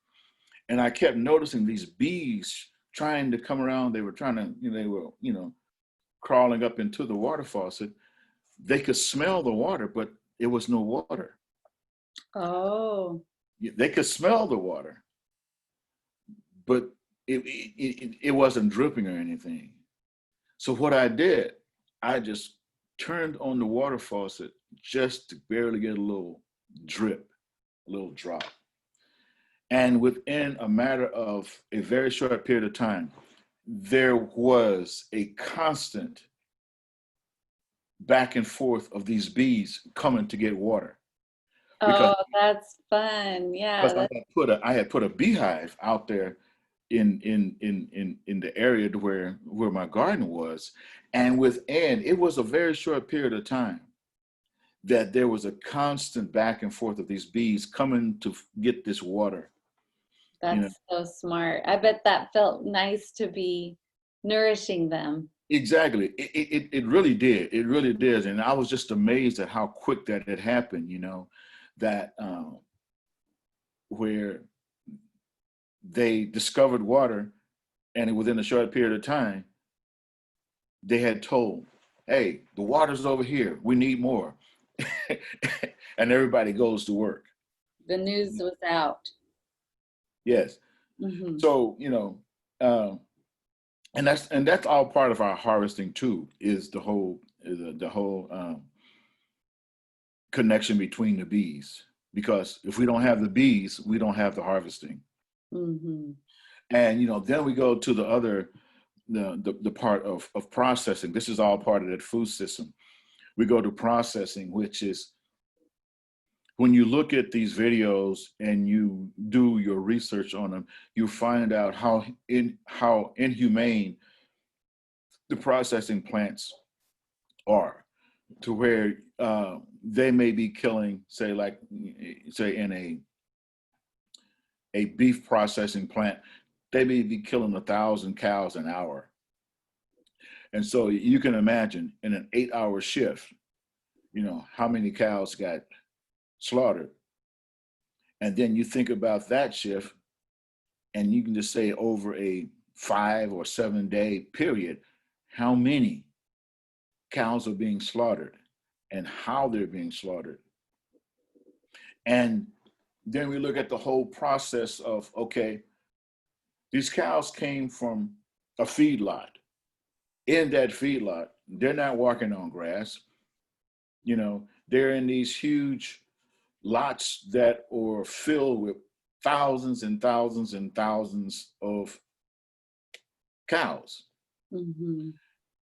and I kept noticing these bees trying to come around. They were trying to, they were, crawling up into the water faucet. They could smell the water, but it was no water. Oh, They could smell the water, but it wasn't dripping or anything. So what I did, I just turned on the water faucet just to barely get a little drip, a little drop. And within a matter of a very short period of time, there was a constant back and forth of these bees coming to get water because oh, that's fun. Yeah, because I had put a beehive out there in the area to where my garden was, and within it was a very short period of time that there was a constant back and forth of these bees coming to get this water. You know, that's so smart. I bet that felt nice to be nourishing them. Exactly. It really did. It really did. And I was just amazed at how quick that it happened, that where they discovered water and within a short period of time, they had told, hey, the water's over here. We need more. And everybody goes to work. The news was out. Yes. Mm-hmm. So, uh, and that's all part of our harvesting too, is the whole connection between the bees. Because if we don't have the bees, we don't have the harvesting. Mm-hmm. And then we go to the part of processing. This is all part of that food system. We go to processing, which is when you look at these videos and you do your research on them, you find out how inhumane the processing plants are, to where they may be killing, say in a beef processing plant, they may be killing 1,000 cows an hour. And so you can imagine in an 8-hour shift, how many cows got slaughtered. And then you think about that shift, and you can just say over a 5 or 7 day period, how many cows are being slaughtered and how they're being slaughtered. And then we look at the whole process of, okay, these cows came from a feedlot. In that feedlot, they're not walking on grass. They're in these huge lots that are filled with thousands and thousands and thousands of cows. Mm-hmm.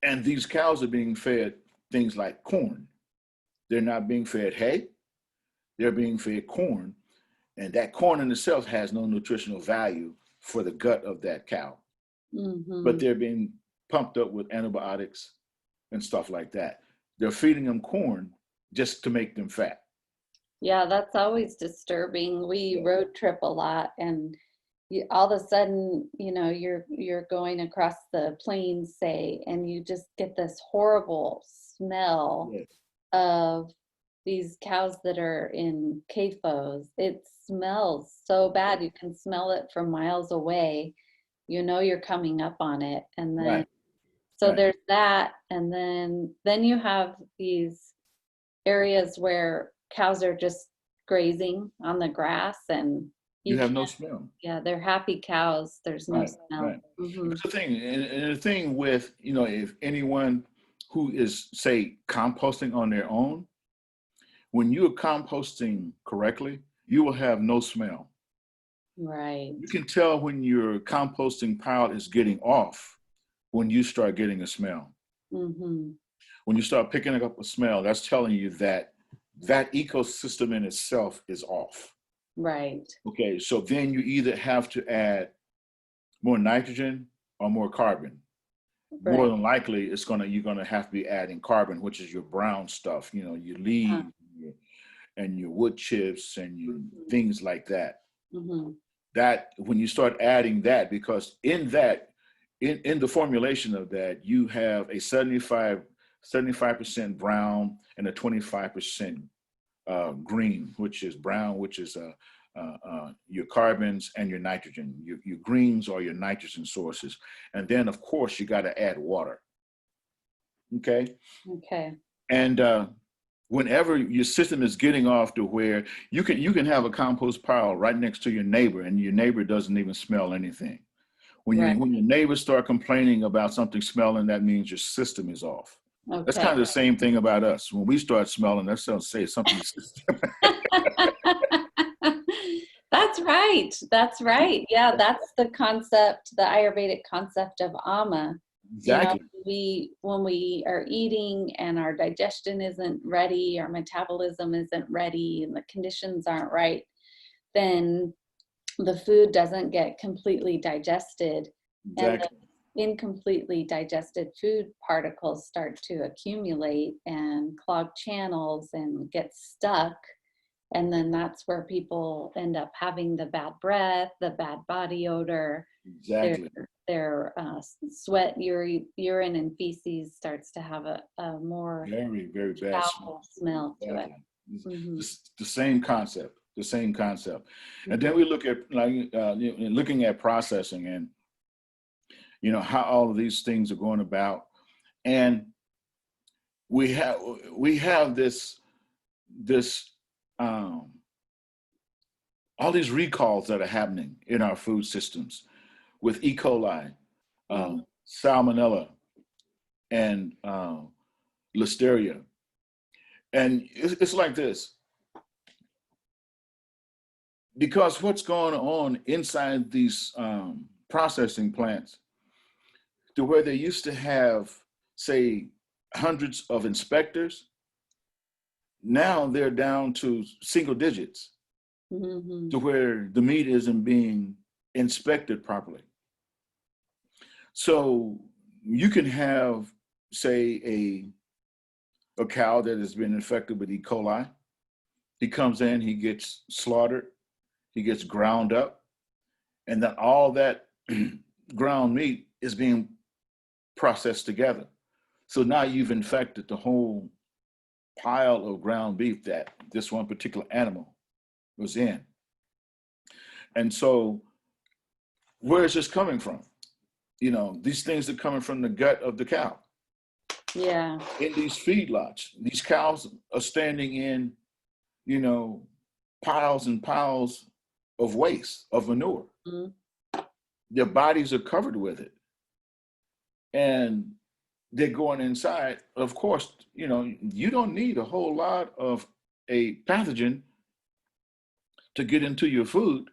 And these cows are being fed things like corn. They're not being fed hay. They're being fed corn. And that corn in itself has no nutritional value for the gut of that cow. Mm-hmm. But they're being pumped up with antibiotics and stuff like that. They're feeding them corn just to make them fat. Yeah, that's always disturbing. We road trip a lot, and all of a sudden, you're going across the plains, say, and you just get this horrible smell Yes. of these cows that are in CAFOs. It smells so bad. You can smell it from miles away. You're coming up on it. And then, Right. so Right. there's that. And then you have these areas where cows are just grazing on the grass, and You you have no can't, smell. yeah, they're happy cows. There's no Right. smell. Right. Mm-hmm. That's the thing. And the thing with, if anyone who is, say, composting on their own, when you are composting correctly, you will have no smell. Right. You can tell when your composting pile is getting off when you start getting a smell. Mm-hmm. When you start picking up a smell, that's telling you that that ecosystem in itself is off. Right. Okay, so then you either have to add more nitrogen or more carbon. More Right. than likely, you're gonna have to be adding carbon, which is your brown stuff, your Uh, leaves and your wood chips and your things like that. mm-hmm. That when you start adding that, because in that, in the formulation of that, you have a 75% brown and a 25% green, which is brown, which is your carbons and your nitrogen. Your greens are your nitrogen sources. And then, of course, you got to add water. Okay. Okay. And whenever your system is getting off to where you can have a compost pile right next to your neighbor, and your neighbor doesn't even smell anything. When Right. your neighbors start complaining about something smelling, that means your system is off. That's Okay. kind of the same thing about us. When we start smelling, that's going to say something. That's right. That's right. Yeah, that's the concept, the Ayurvedic concept of ama. Exactly. When we are eating and our digestion isn't ready, our metabolism isn't ready, and the conditions aren't right, then the food doesn't get completely digested, and Exactly. the incompletely digested food particles start to accumulate and clog channels and get stuck. And then that's where people end up having the bad breath, the bad body odor, their Exactly. sweat, urine, and feces starts to have a more Very, very bad smell. foul smell to it. Exactly. Hmm. The same concept, the same concept. And then we look at looking at processing and, how all of these things are going about. And we have this um, all these recalls that are happening in our food systems with E. coli, Hmm. salmonella, and listeria. And it's like this, because what's going on inside these processing plants, to where they used to have, say, hundreds of inspectors, now they're down to single digits, Hmm. to where the meat isn't being inspected properly. So you can have, say, a cow that has been infected with E. coli. He comes in, he gets slaughtered, he gets ground up, and then all that ground meat is being processed together. So now you've infected the whole pile of ground beef that this one particular animal was in. And so where is this coming from? These things are coming from the gut of the cow. Yeah. In these feedlots, these cows are standing in, you know, piles and piles of waste, of manure. Mhm. Their bodies are covered with it. And they're going inside. Of course, you don't need a whole lot of a pathogen to get into your food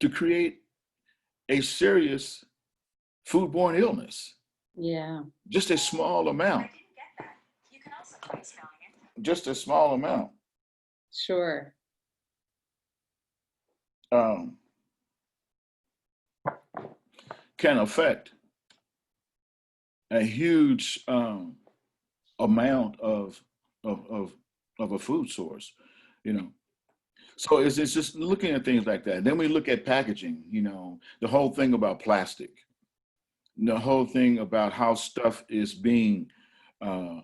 to create a serious foodborne illness. Yeah. Just a small amount. Just a small amount Sure. um, can affect a huge amount of a food source. You know, so it's just looking at things like that. Then we look at packaging. The whole thing about plastic, the whole thing about how stuff is being uh,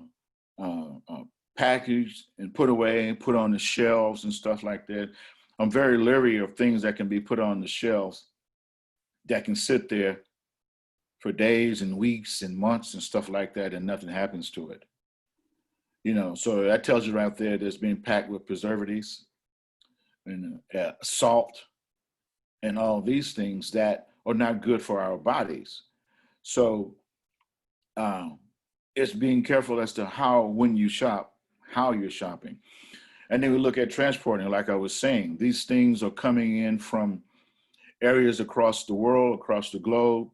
packaged and put away and put on the shelves and stuff like that. I'm very leery of things that can be put on the shelves that can sit there for days and weeks and months and stuff like that, and nothing happens to it. So that tells you right there that it's being packed with preservatives and salt and all these things that are not good for our bodies. So um, it's being careful as to when you shop, how you're shopping. And then we look at transporting, like I was saying, these things are coming in from areas across the world, across the globe.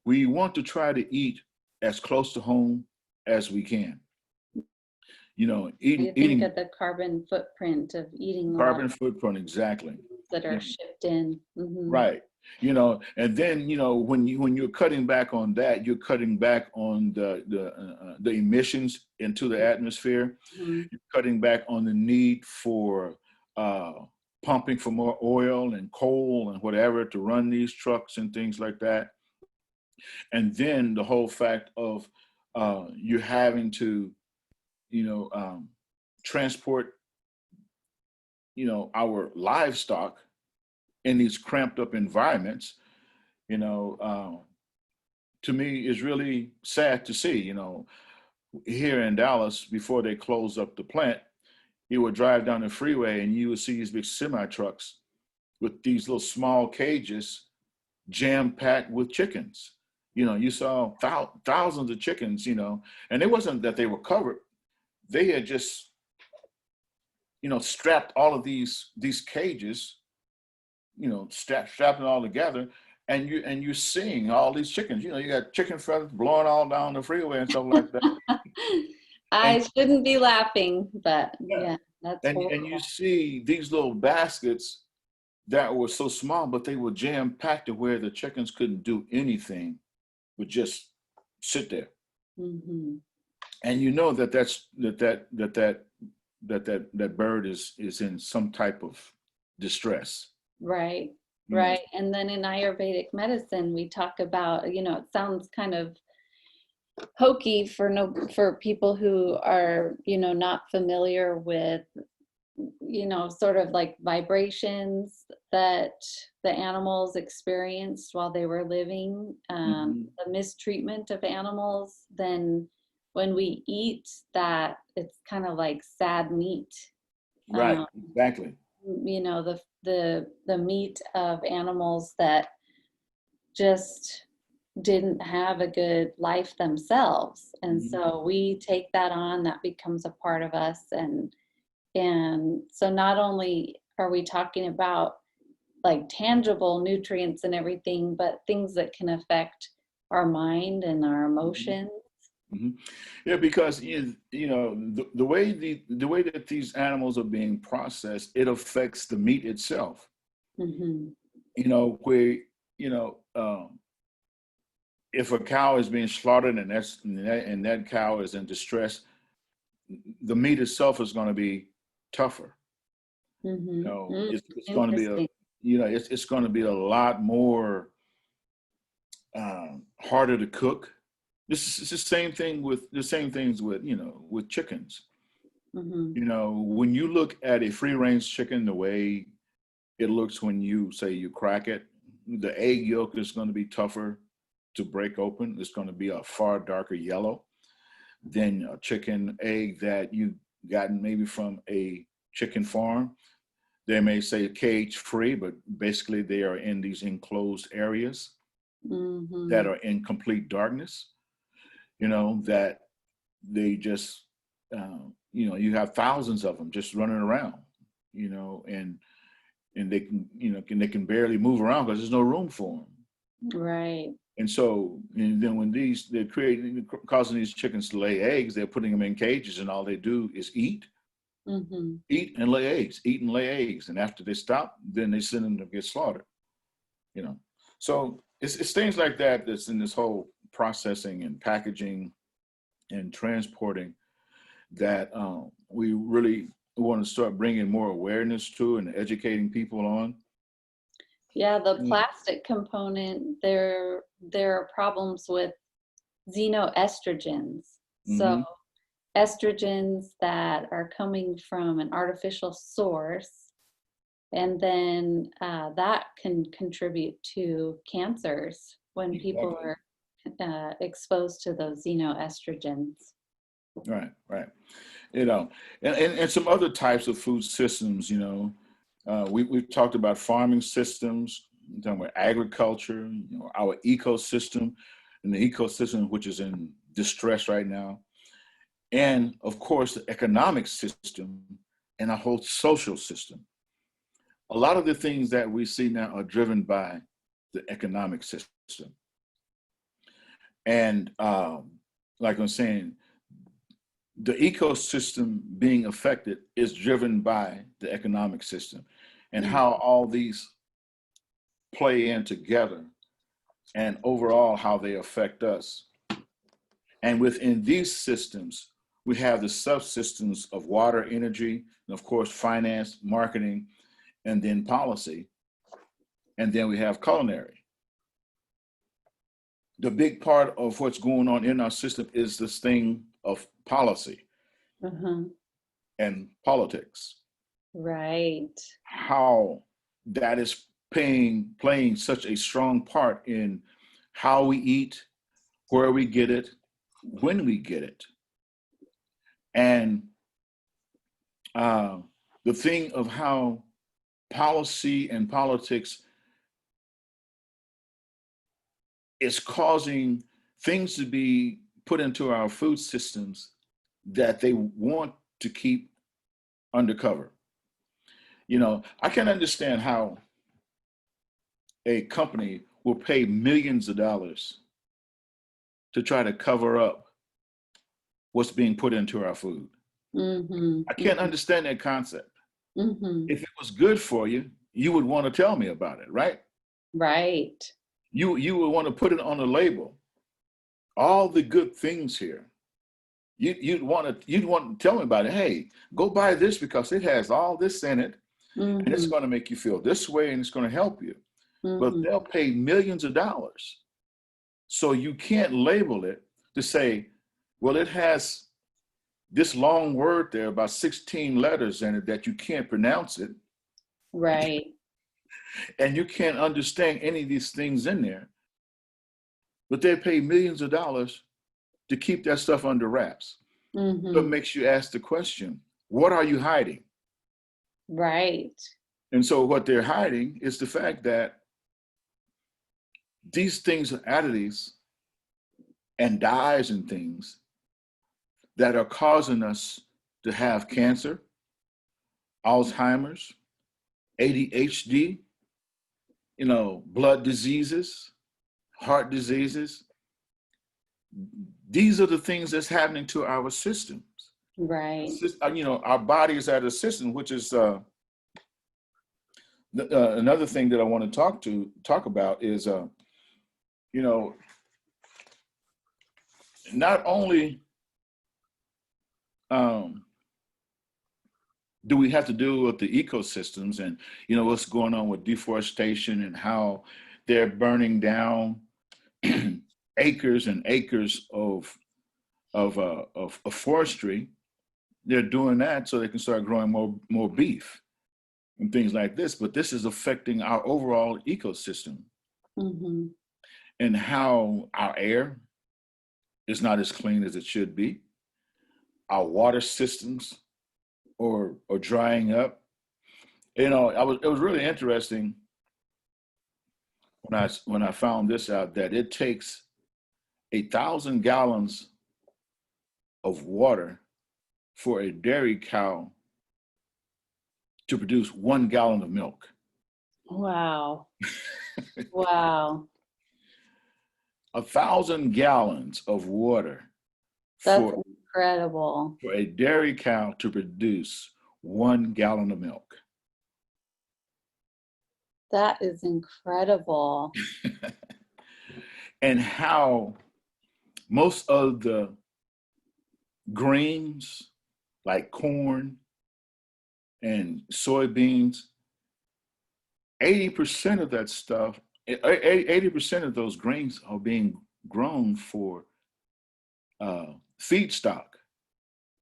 We want to try to eat as close to home as we can. You think Eating of the carbon footprint of eating a lot carbon footprint, exactly. of foods that are Yeah, shipped in. Hmm. right. And then when you're cutting back on that, you're cutting back on the emissions into the atmosphere. Hmm. You're cutting back on the need for uh, pumping for more oil and coal and whatever to run these trucks and things like that. And then the whole fact of you having to, transport, our livestock in these cramped up environments, you know, to me is really sad to see. Here in Dallas, before they closed up the plant, you would drive down the freeway and you would see these big semi trucks with these little small cages jam packed with chickens. You saw thousands of chickens, and it wasn't that they were covered. They had just, strapped all of these cages, strapping all together, and you're seeing all these chickens. You got chicken feathers blowing all down the freeway and stuff like that. I And shouldn't be laughing, but yeah, yeah, that's and you horrible. see these little baskets that were so small, but they were jam packed to where the chickens couldn't do anything but just sit there. Hmm. And you know that that bird is in some type of distress. Right, You know. right. And then in Ayurvedic medicine, we talk about, it sounds kind of hokey for people who are, not familiar with, sort of like vibrations that the animals experienced while they were living, Mhm. the mistreatment of animals. Then when we eat that, it's kind of like sad meat. Right. Um, Exactly. the meat of animals that just didn't have a good life themselves, and Mhm. so we take that on, that becomes a part of us. And so not only are we talking about like tangible nutrients and everything, but things that can affect our mind and our Mhm. emotions. Mhm. Yeah, because the way the way that these animals are being processed, it affects the meat itself. Hmm. Where you know if a cow is being slaughtered and that cow is in distress, the meat itself is going to be tougher. Hmm. It's going to be Interesting. it's going to be a lot more harder to cook. This is the same thing with the same things with with chickens. Hmm. When you look at a free range chicken, the way it looks when you say you crack it, the egg yolk is going to be tougher to break open. It's going to be a far darker yellow than a chicken egg that you gotten maybe from a chicken farm. They may say cage free, but basically they are in these enclosed areas that Hmm. are in complete darkness. That they just, you have thousands of them just running around, and they can barely move around because there's no room for them. Right. And then when they're creating, causing these chickens to lay eggs, they're putting them in cages, and all they do is Hmm. eat and lay eggs, eat and lay eggs, and after they stop, then they send them to get slaughtered. You know, so it's things like that that's in this whole processing and packaging and transporting that we really want to start bringing more awareness to and educating people on. Yeah, the plastic component, there are problems with xenoestrogens. So Mm-hmm. estrogens that are coming from an artificial source, and then that can contribute to cancers when people Exactly. are exposed to those xenoestrogens. Right, right. You know, and some other types of food systems, we've talked about farming systems, we're talking about agriculture, our ecosystem, and the ecosystem which is in distress right now. And of course, the economic system and a whole social system. A lot of the things that we see now are driven by the economic system. And like I'm saying, the ecosystem being affected is driven by the economic system and Mm. how all these play in together and overall how they affect us. And within these systems, we have the subsystems of water, energy, and of course, finance, marketing, and then policy. And then we have culinary. The big part of what's going on in our system is this thing of policy Uh-huh. and politics. Right. How that is playing such a strong part in how we eat, where we get it, when we get it. And uh, the thing of how policy and politics is causing things to be put into our food systems that they want to keep undercover. I can understand how a company will pay millions of dollars to try to cover up what's being put into our food. Mm-hmm. I can't understand that concept. Mm-hmm. If it was good for you, you would want to tell me about it, right? Right. You would want to put it on a label. All the good things here. you'd want to tell me about it. Hey, go buy this because it has all this in it, and it's Mm-hmm. going to make you feel this way, and it's going to help you. But Mm-hmm. they'll pay millions of dollars, so you can't label it to say, well, it has this long word there, about 16 letters in it that you can't pronounce it, Right. and you can't understand any of these things in there. But they pay millions of dollars to keep that stuff under wraps. So it Mm-hmm. makes you ask the question, what are you hiding? Right. And so what they're hiding is the fact that these things are additives and dyes and things that are causing us to have cancer, Alzheimer's, ADHD, blood diseases, heart diseases. These are the things that's happening to our systems. Right. Our body is at a system, which is another thing that I want to talk about is, not only do we have to deal with the ecosystems and what's going on with deforestation and how they're burning down acres and acres of forestry. They're doing that so they can start growing more beef and things like this. But this is affecting our overall ecosystem Mm-hmm. and how our air is not as clean as it should be. Our water systems are drying up. It was really interesting when I found this out, that it takes 1,000 gallons of water for a dairy cow to produce 1 gallon of milk. Wow. Wow. 1,000 gallons of water That's for incredible. a dairy cow to produce 1 gallon of milk. That is incredible. And how most of the grains like corn and soybeans, 80% of that stuff, 80% of those grains are being grown for feedstock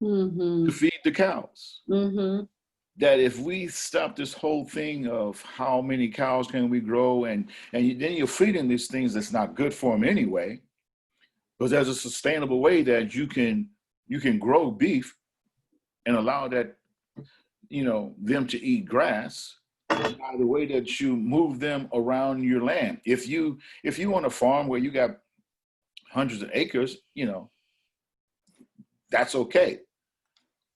Mm-hmm. to feed the cows. Mm-hmm. That if we stop this whole thing of how many cows can we grow, and then you're feeding these things that's not good for them anyway, because there's a sustainable way that you can grow beef and allow that them to eat grass by the way that you move them around your land. If you on a farm where you got hundreds of acres, that's okay.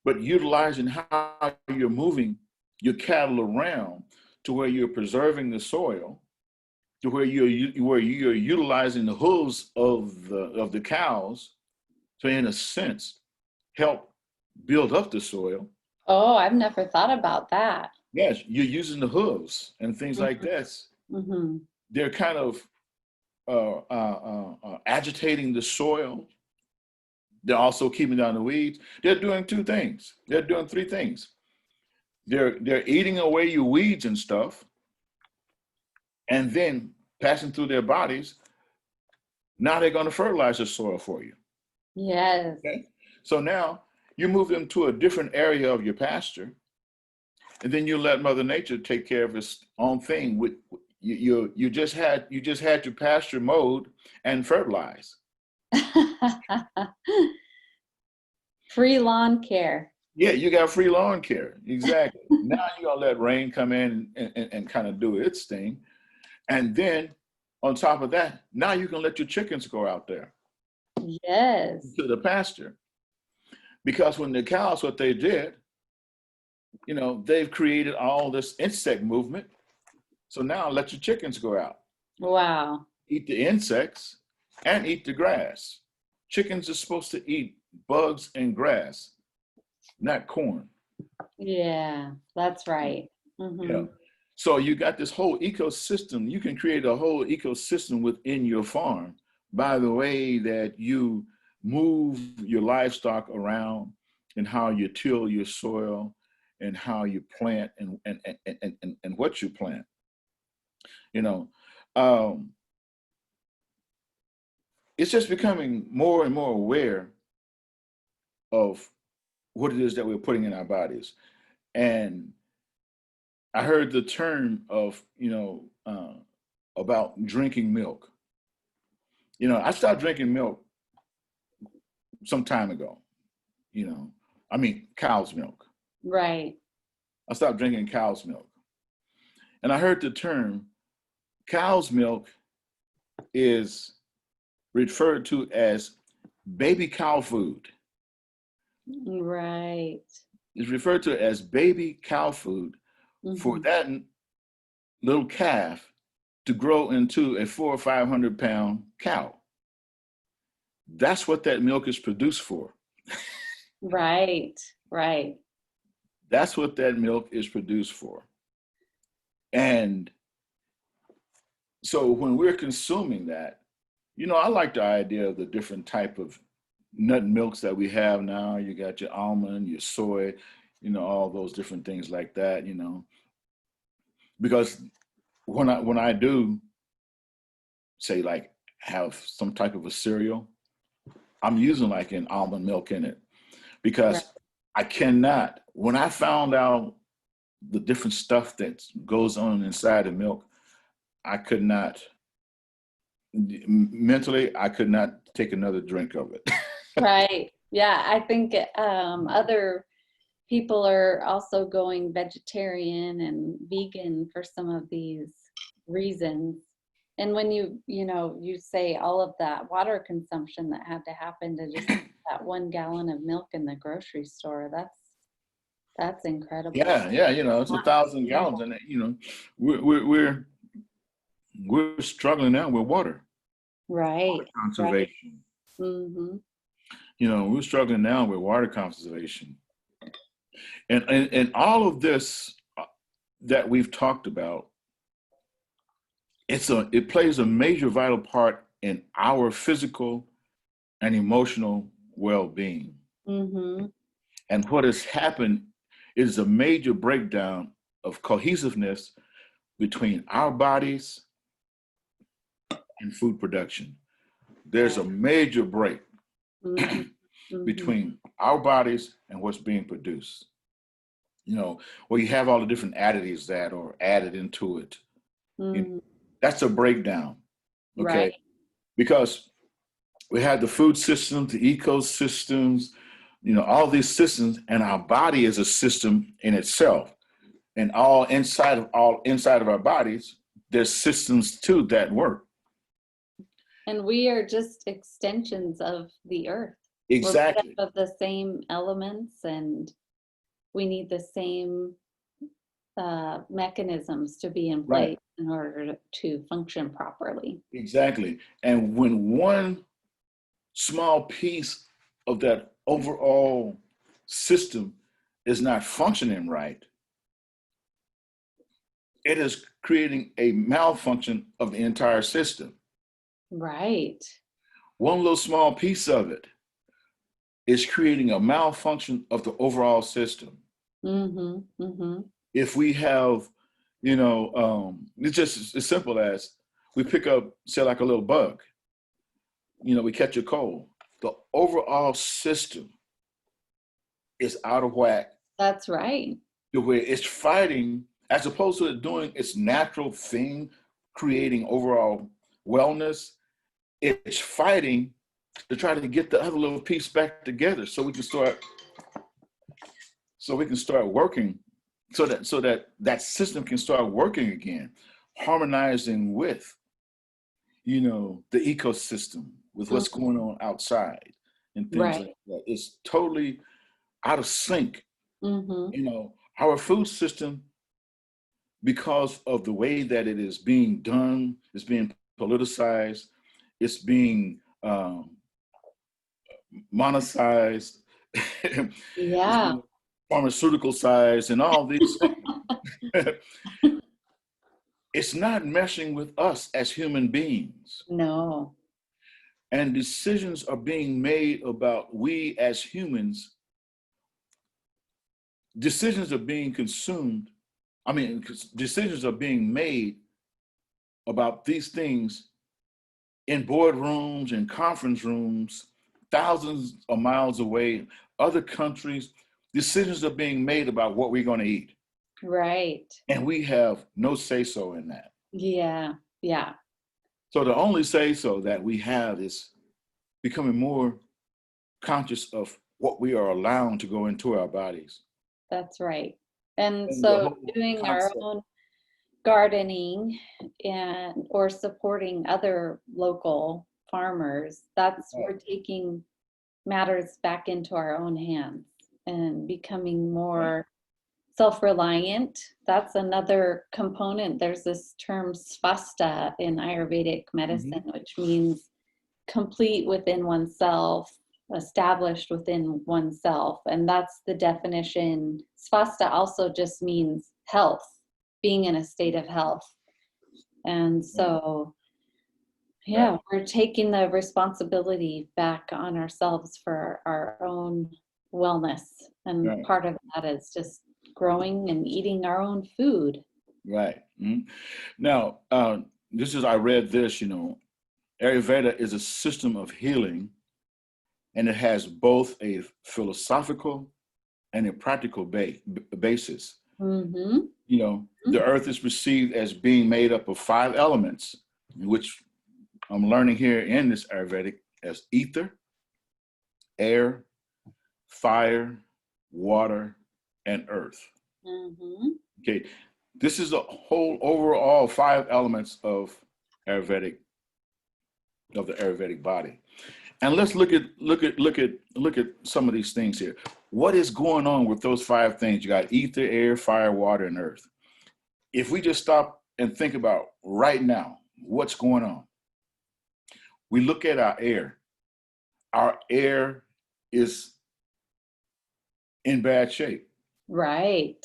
But utilizing how you're moving your cattle around to where you're preserving the soil, to where you're utilizing the hooves of the cows to, in a sense, help build up the soil. Oh, I've never thought about that. Yes, you're using the hooves and things like this. Mm-hmm. They're kind of agitating the soil. They're also keeping down the weeds. They're doing two things. They're doing three things. They're eating away your weeds and stuff, and then passing through their bodies. Now they're going to fertilize the soil for you. Yes. Okay? So now you move them to a different area of your pasture, and then you let Mother Nature take care of its own thing. With you just had your pasture mowed and fertilized. Free lawn care. Yeah, you got free lawn care. Exactly. Now you're gonna let rain come in and kind of do its thing. And then on top of that, now you can let your chickens go out there Yes. to the pasture. Because when the cows, what they did, they've created all this insect movement. So now let your chickens go out. Wow. Eat the insects and eat the grass. Chickens are supposed to eat bugs and grass, not corn. Yeah, that's right. Mm-hmm. So you got this whole ecosystem. You can create a whole ecosystem within your farm by the way that you move your livestock around and how you till your soil and how you plant and what you plant. You know, um, it's just becoming more and more aware of what it is that we're putting in our bodies. And I heard the term of, about drinking milk. I stopped drinking milk some time ago, I mean, cow's milk. Right. I stopped drinking cow's milk. And I heard the term cow's milk is referred to as baby cow food. Right. It's referred to as baby cow food for that little calf to grow into a 400 or 500 pound cow. That's what that milk is produced for. Right. Right. That's what that milk is produced for. And so when we're consuming that, I like the idea of the different type of nut milks that we have now. You got your almond, your soy, all those different things like that, because when I do say like have some type of a cereal, I'm using like an almond milk in it because Right. I cannot, when I found out the different stuff that goes on inside the milk, I could not, mentally, I could not take another drink of it. Right. Yeah, I think other people are also going vegetarian and vegan for some of these reasons. And when you say all of that water consumption that had to happen to just get that 1 gallon of milk in the grocery store, that's incredible. Yeah, it's 1,000 gallons, and we're struggling now with water. Right. Water conservation. Right. Mm-hmm. We're struggling now with water conservation, and all of this that we've talked about. It plays a major vital part in our physical and emotional well-being. Mm-hmm. And what has happened is a major breakdown of cohesiveness between our bodies and food production. There's a major break between our bodies and what's being produced. Where you have all the different additives that are added into it. That's a breakdown, okay? Right. Because we have the food systems, the ecosystems, all these systems, and our body is a system in itself. And all inside of our bodies, there's systems too that work. And we are just extensions of the earth. Exactly. We're made up of the same elements, and we need the same mechanisms to be in place in order to function properly. Exactly. And when one small piece of that overall system is not functioning right, it is creating a malfunction of the entire system. Right. One little small piece of it is creating a malfunction of the overall system. If we have, it's just as simple as we pick up, say, like a little bug, we catch a cold. The overall system is out of whack. That's right. The way it's fighting, as opposed to it doing its natural thing, creating overall wellness, it's fighting to try to get the other little piece back together so we can start working, so that system can start working again, harmonizing with the ecosystem, with what's going on outside and things like that. It's totally out of sync. Our food system, because of the way that it is being done, it's being politicized, it's being moneticized, yeah, pharmaceutical size, and all these things. It's not meshing with us as human beings. No. And decisions are being made about we as humans. Decisions are being consumed. I mean, decisions are being made about these things in boardrooms and conference rooms, thousands of miles away, other countries. Decisions are being made about what we're going to eat. Right. And we have no say-so in that. Yeah. Yeah. So the only say-so that we have is becoming more conscious of what we are allowing to go into our bodies. That's right. And And the so whole doing our concept. own gardening and or supporting other local farmers, we're taking matters back into our own hands and becoming Right. more self-reliant. That's another component. There's this term svasta in Ayurvedic medicine, Mm-hmm. which means complete within oneself, established within oneself. And that's the definition. Svasta also just means health, being in a state of health. And so, yeah, Right. we're taking the responsibility back on ourselves for our own wellness. And Right. part of that is just growing and eating our own food. Right. Mm-hmm. Now, I read this, Ayurveda is a system of healing, and it has both a philosophical and a practical basis. Mm-hmm. The earth is perceived as being made up of 5 elements, which I'm learning here in this Ayurvedic as ether, air, fire, water, and earth. Mm-hmm. Okay, this is the whole overall 5 elements of the Ayurvedic body. And let's look at some of these things here. What is going on with those 5 things? You got ether, air, fire, water, and earth. If we just stop and think about right now, what's going on? We look at our air. Our air is in bad shape. Right.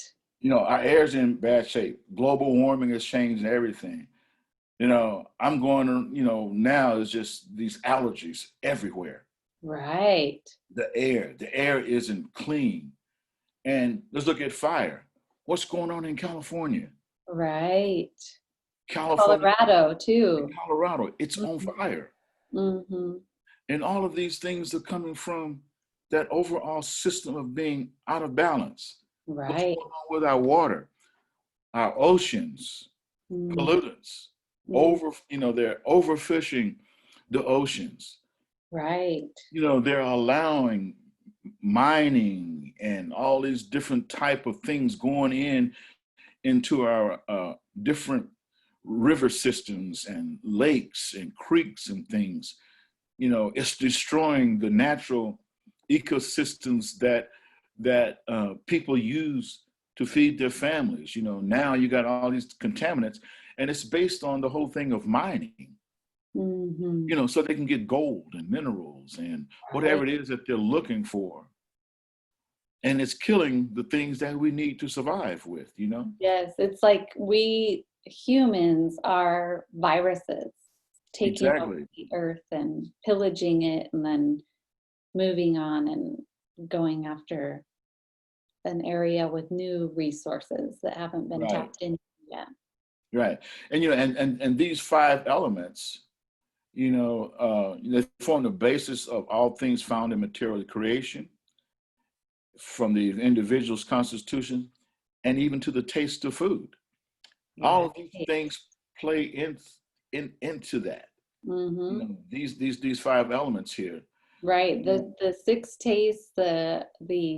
Our air is in bad shape. Global warming is changing everything. I'm going to, now it's just these allergies everywhere. Right. The air isn't clean. And let's look at fire. What's going on in California? Right. California Colorado and too. Colorado, it's on Mm-hmm. fire. Mm-hmm. And all of these things are coming from that overall system of being out of balance. What's Right. going on with our water, our oceans, pollutants, Mm-hmm. they're overfishing the oceans. Right. They're allowing mining and all these different type of things going into our different river systems and lakes and creeks and things. It's destroying the natural ecosystems that people use to feed their families. Now you got all these contaminants, and it's based on the whole thing of mining. Mm-hmm. So they can get gold and minerals and Right. whatever it is that they're looking for. And it's killing the things that we need to survive with. Yes, it's like we humans are viruses taking over Exactly. the earth and pillaging it and then moving on and going after an area with new resources that haven't been Right. tapped into yet. Right. And and these 5 elements, they form the basis of all things found in material creation, from the individual's constitution and even to the taste of food. All of these Right. things play into that. Mm-hmm. These 5 elements here. Right. The 6 tastes, the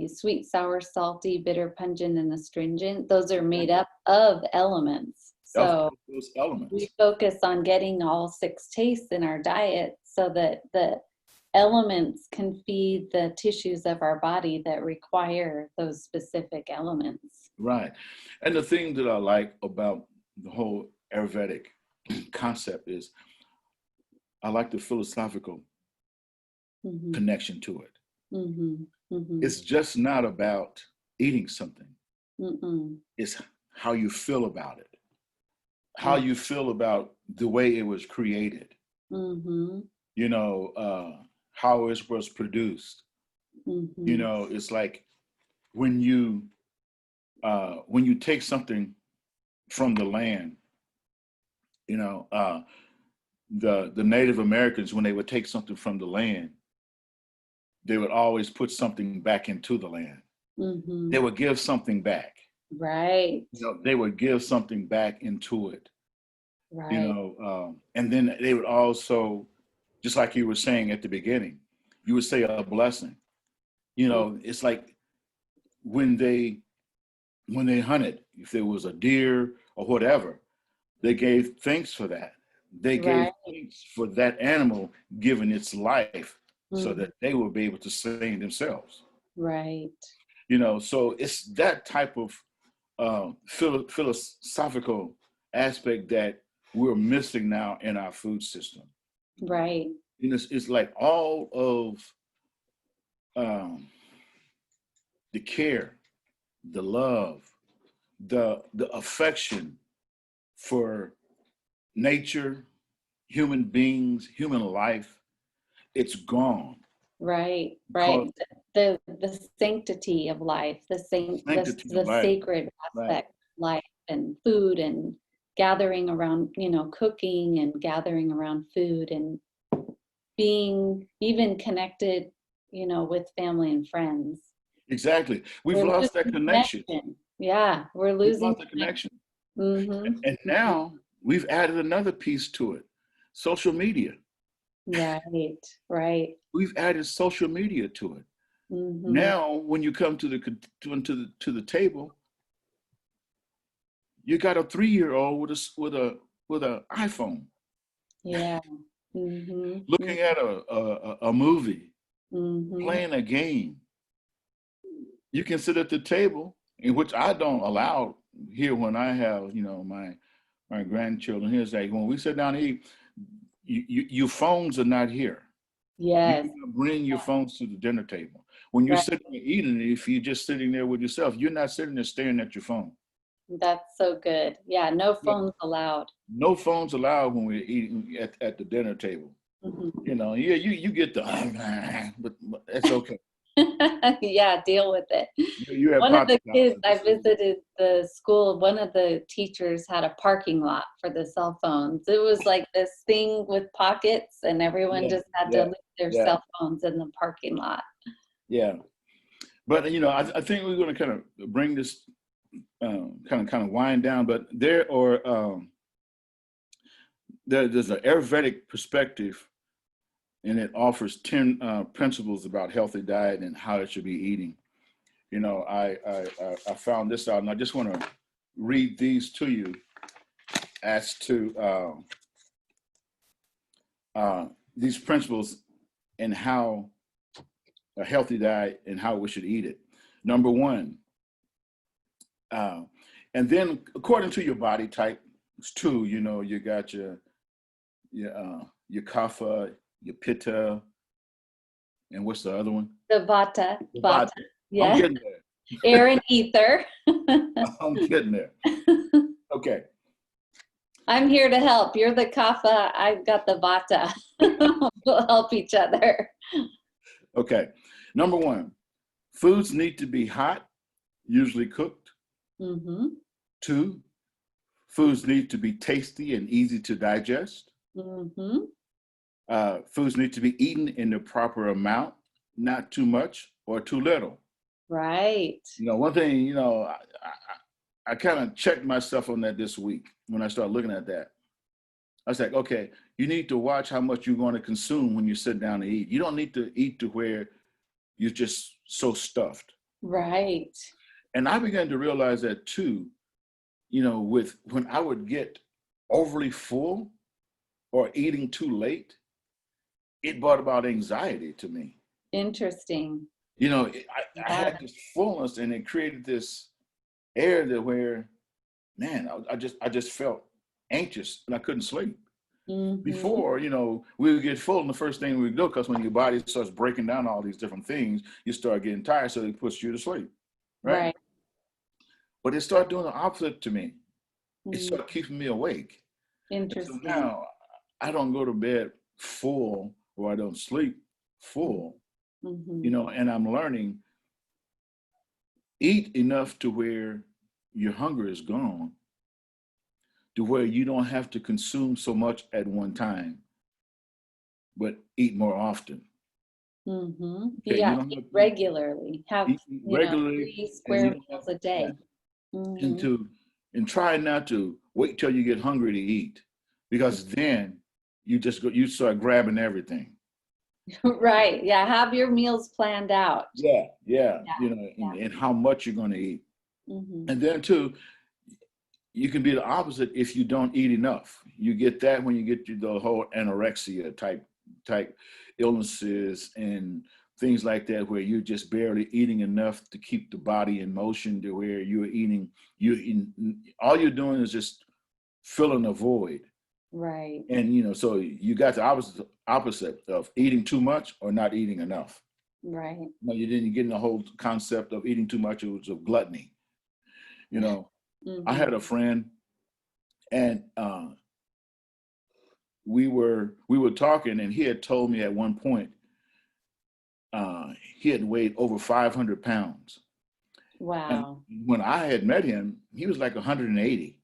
sweet, sour, salty, bitter, pungent, and astringent, those are made up of elements. Of So those we elements. focus on getting all 6 tastes in our diet so that the elements can feed the tissues of our body that require those specific elements. Right. And the thing that I like about the whole Ayurvedic concept is I like the philosophical Mm-hmm. connection to it. Mm-hmm. Mm-hmm. It's just not about eating something. Mm-mm. It's how you feel about it, how Yeah. you feel about the way it was created. Mm-hmm. you know, how it was produced. You Mm-hmm. know, it's like when you take something from the land, you know, the Native Americans, when they would take something from the land, they would always put something back into the land. Mm-hmm. They would give something back. Right. You know, they would give something back into it. You Right. know, and then they would also, just like you were saying at the beginning, you would say a blessing. You know, it's like when they hunted, if there was a deer or whatever, they gave thanks for that. They gave Right. thanks for that animal giving its life so Mm-hmm. that they would be able to sustain themselves. Right. You know, so it's that type of philosophical aspect that we're missing now in our food system. Right. You know, it's like all of the care, the love, the affection for nature, human beings, human life, it's gone Right. because Right. The sanctity of life, sanctity of the life, sacred right? aspect of life and food and gathering around, cooking and gathering around food and being even connected, with family and friends. Exactly. We've We're lost that losing connection. connection. Yeah, we're We've losing lost the connection. connection. And Mm-hmm. now we've added another piece to it. Social media. Right, right. We've added social media to it. Mm-hmm. Now, when you come to the table, you got a 3-year-old with a iPhone Yeah. Mm-hmm. looking at a movie, Mm-hmm. playing a game. You can sit at the table, in which I don't allow here when I have, my grandchildren here. Say when we sit down to eat, your phones are not here. You Yes. do not bring your phones to the dinner table. When you're Right. sitting there eating, if you're just sitting there with yourself, you're not sitting there staring at your phone. That's so good. Yeah, no Yeah. phones allowed. No phones allowed when we're eating at the dinner table. Mm-hmm. You know, yeah, you get the, but it's okay. Yeah, deal with it. You're at One of the Poppy's house. kids, I visited the school, one of the teachers had a parking lot for the cell phones. It was like this thing with pockets, and everyone Yeah, just had to yeah, leave their yeah, cell phones in the parking lot. yeah. But I think we're going to kind of bring this kind of wind down. But there's an Ayurvedic perspective, and it offers 10 principles about healthy diet and how it should be eating. I found this out, and I just want to read these to you as to these principles and how a healthy diet and how we should eat it. Number one, and then according to your body type, it's two. You got your kapha, your pitta, and what's the other one? The vata, The vata, vata. I'm yeah, getting there. air and ether. I'm getting there. Okay. I'm here to help. You're the kapha, I've got the vata. We'll help each other. Okay. Number one, foods need to be hot, usually cooked. Mm-hmm. Two, foods need to be tasty and easy to digest. Mm-hmm. Foods need to be eaten in the proper amount, not too much or too little. Right. One thing, I kind of checked myself on that this week when I started looking at that. I was like, okay, you need to watch how much you're going to consume when you sit down to eat. You don't need to eat to where you're just so stuffed. Right. And I began to realize that too, with when I would get overly full or eating too late, it brought about anxiety to me. Interesting. I Yeah. had this fullness, and it created this air that where, man, I just felt anxious and I couldn't sleep. Mm-hmm. Before, we would get full, and the first thing we would do, because when your body starts breaking down all these different things, you start getting tired, so it puts you to sleep, right? Right. But it started doing the opposite to me. It Mm. started keeping me awake. And so Interesting. now I don't go to bed full or I don't sleep full, Mm-hmm. you know, and I'm learning, eat enough to where your hunger is gone, to where you don't have to consume so much at one time, but eat more often. Mm-hmm. Okay, Yeah, you don't eat have to regularly. Have, eat regularly, 3 square and you don't have, meals a yeah, day. and Mm-hmm. to and try not to wait till you get hungry to eat, because then you start grabbing everything. Right. Yeah. Have your meals planned out. Yeah, yeah, Yeah. you know, Yeah. and how much you're going to eat. Mm-hmm. And then too, you can be the opposite if you don't eat enough. You get that when you get to the whole anorexia type illnesses and things like that, where you're just barely eating enough to keep the body in motion, to where all you're doing is just filling a void. Right. And you know, so you got the opposite of eating too much or not eating enough. Right. No, you didn't get in the whole concept of eating too much. It was of gluttony. You know, I Mm-hmm. had a friend, and we were talking, and he had told me at one point he had weighed over 500 pounds. And Wow. when I had met him, he was like 180.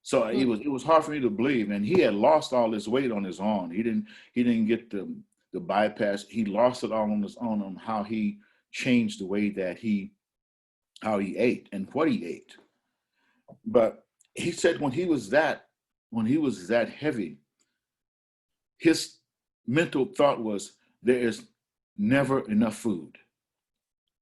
So it was hard for me to believe. And he had lost all his weight on his own. He didn't get the bypass. He lost it all on his own, on how he changed the way that how he ate and what he ate. But he said when he was that heavy, his mental thought was, there is never enough food.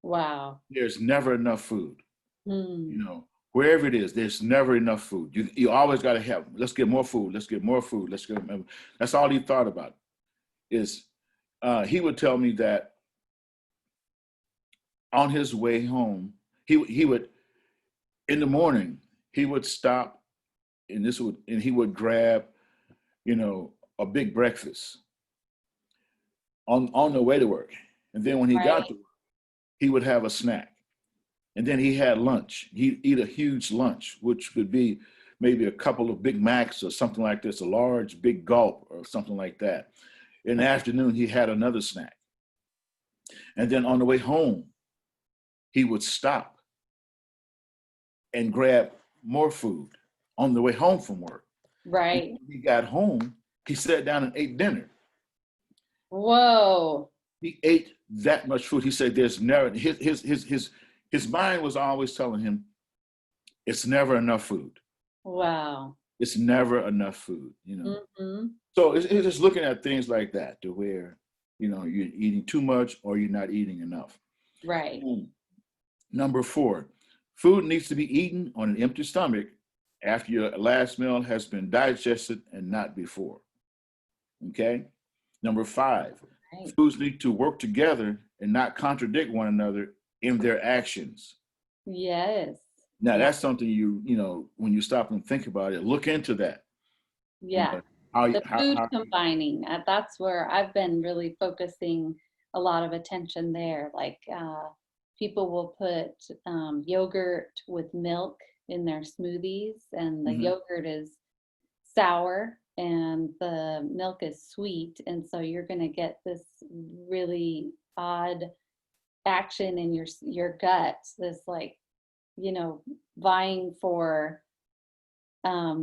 Wow. There's never enough food. Hmm. You know, wherever it is, there's never enough food. You always got to have. Let's get more food. Let's get more food. Let's get. That's all he thought about. Is he would tell me that on his way home, he would, in the morning, he would stop, and he would grab, a big breakfast on the way to work, and then when he got Right. to work, he would have a snack. And then he had lunch. He'd eat a huge lunch, which could be maybe a couple of Big Macs or something like this, a large big gulp or something like that. In the afternoon, he had another snack. And then on the way home, he would stop and grab more food on the way home from work. And Right. when he got home, he sat down and ate dinner. Whoa. He ate that much food. He said there's never, his mind was always telling him, it's never enough food. Wow. It's never enough food. Mm-hmm. So it's just looking at things like that, to where, you're eating too much or you're not eating enough. Right. Number 4, food needs to be eaten on an empty stomach after your last meal has been digested and not before. Okay. Number 5, Right. foods need to work together and not contradict one another in their actions. Yes. Now Yeah. that's something when you stop and think about it, look into that. You Yeah. know, how, The how, food how combining, that's where I've been really focusing a lot of attention there. Like people will put yogurt with milk in their smoothies, and the Mhm. yogurt is sour and the milk is sweet. And so you're going to get this really odd action in your gut, this like, you know, vying for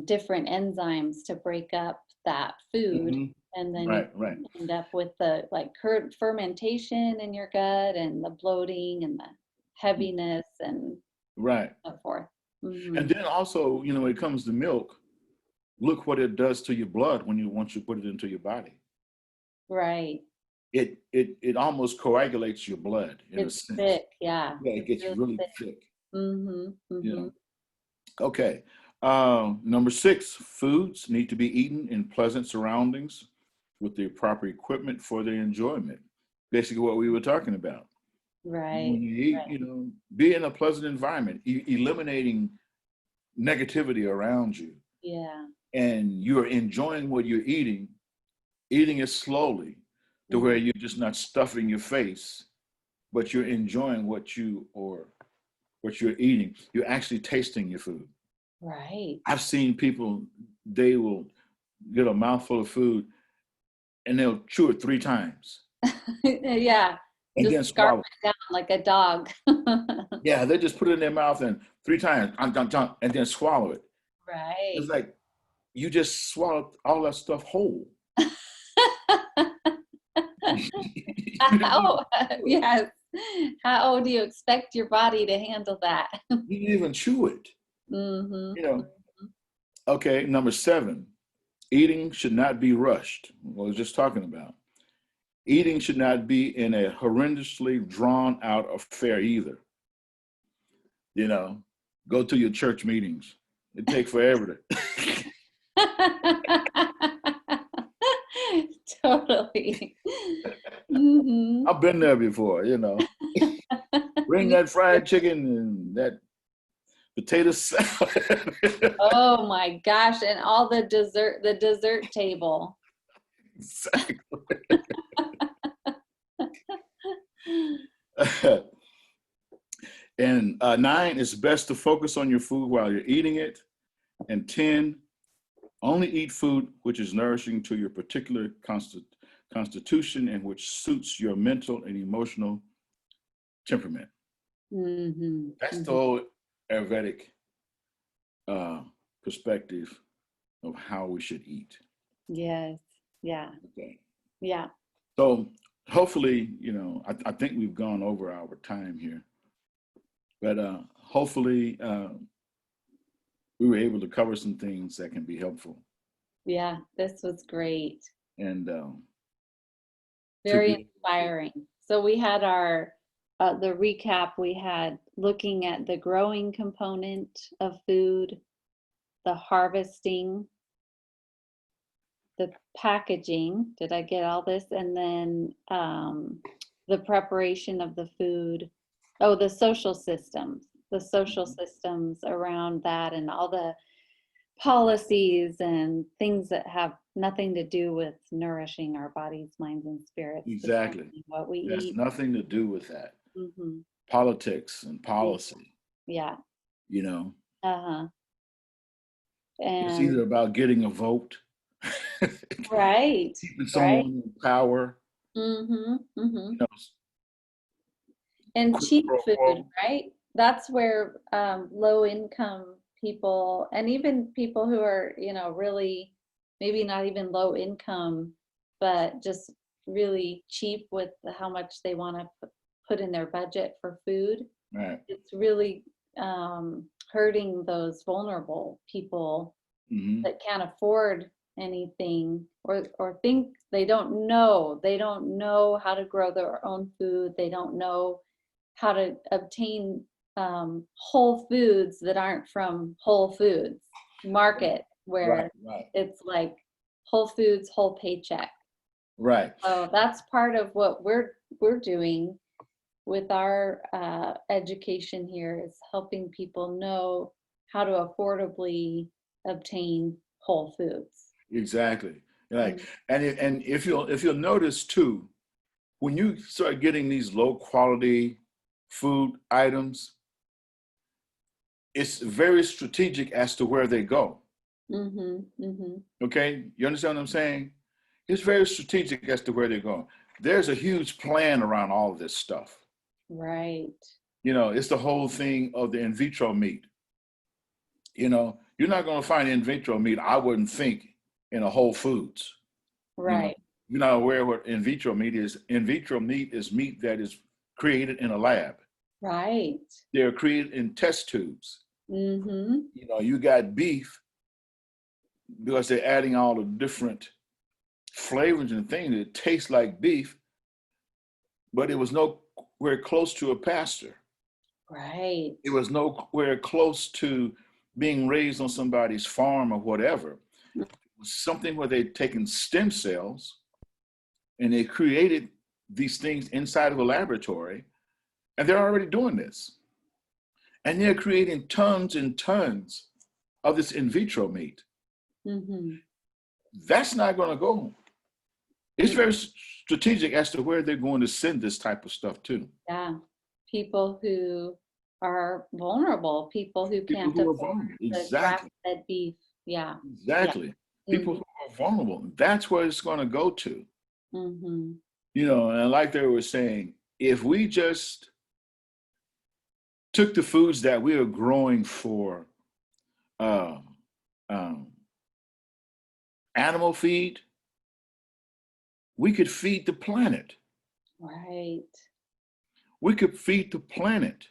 different enzymes to break up that food, Mhm. and then you Right, right, end up with the like fermentation in your gut and the bloating and the heaviness and right. so forth. And Hmm. then also, when it comes to milk, look what it does to your blood once you put it into your body. Right. It almost coagulates your blood in a It's sense. thick. Yeah. Yeah, it It's gets really really thick. thick. Hmm. You Hmm. know. Okay. Number 6, foods need to be eaten in pleasant surroundings with the proper equipment for their enjoyment. Basically, what we were talking about. Right. When you eat, Right. be in a pleasant environment, eliminating negativity around you, Yeah. and you're enjoying what you're eating it slowly, to where Hmm. you're just not stuffing your face, but you're enjoying what you're eating. You're actually tasting your food. Right. I've seen people, they will get a mouthful of food and they'll chew it 3 times Yeah, and just then scarf swallow. it down like a dog. Yeah, they just put it in their mouth and 3 times, and then swallow it. It's Right. like you just swallowed all that stuff whole. You didn't even How, yes. How do you expect your body to handle that? you didn't even chew it. Mm-hmm. You know. Okay, number 7, eating should not be rushed. What I was just talking about. Eating should not be in a horrendously drawn out affair either. You know, go to your church meetings. It takes forever to. Totally. Mm-hmm. I've been there before, you know. Bring that fried chicken and that potato salad. Oh my gosh, and all the dessert table. Exactly. And 9, it's best to focus on your food while you're eating it. And 10, only eat food which is nourishing to your particular constitution and which suits your mental and emotional temperament. Mm-hmm. That's the Mm-hmm. whole Ayurvedic perspective of how we should eat. Yes. Yeah. Okay. Yeah. So hopefully, you know, I think we've gone over our time here, but hopefully we were able to cover some things that can be helpful. Yeah. This was great. And to Very be, inspiring. So we had our the recap. We had looking at the growing component of food, the harvesting, the packaging. Did I get all this? And then the preparation of the food. Oh, the social systems around that, and all the policies and things that have nothing to do with nourishing our bodies, minds, and spirits. exactly. What we It has eat. nothing to do with that. Mm-hmm. Politics and policy, Yeah. you know, Uh-huh. it's And either about getting a vote, right. keeping Right. someone in power, Mm-hmm. Mm-hmm. you know, And quid cheap pro food, quo. right? That's where low income people, and even people who are, really maybe not even low income, but just really cheap with how much they want to put in their budget for food. Right. It's really hurting those vulnerable people Mm-hmm. that can't afford anything, or think they don't know how to grow their own food. They don't know how to obtain whole foods that aren't from Whole Foods Market, Right, where right, it's like Whole Foods, whole paycheck. right. So that's part of what we're doing with our education here, is helping people know how to affordably obtain whole foods. Exactly. Like, Mm. and if you'll notice too, when you start getting these low quality food items, it's very strategic as to where they go. Mm-hmm, mm-hmm. Okay, you understand what I'm saying? It's very strategic as to where they're going. There's a huge plan around all of this stuff. Right. You know, it's the whole thing of the in vitro meat. You know, you're not going to find in vitro meat, I wouldn't think, in a Whole Foods. You know, Right. you're not aware what in vitro meat is. In vitro meat is meat that is created in a lab. Right. They're created in test tubes. Mm-hmm. You know, you got beef because they're adding all the different flavors and things that taste like beef, but it was nowhere close to a pasture. Right. It was nowhere close to being raised on somebody's farm or whatever. It was something where they'd taken stem cells and they created these things inside of a laboratory, and they're already doing this. And they're creating tons and tons of this in vitro meat. Mm-hmm. That's not going to go. It's very strategic as to where they're going to send this type of stuff to. Yeah. People who are vulnerable, people who People can't who are afford vulnerable. the Exactly. grass-fed beef. Yeah. Yeah. Exactly. People Mm-hmm. who are vulnerable. That's where it's going to go to. Mm-hmm. You know, and like they were saying, if we just took the foods that we are growing for uh, um, animal feed, we could feed the planet. Right. We could feed the planet.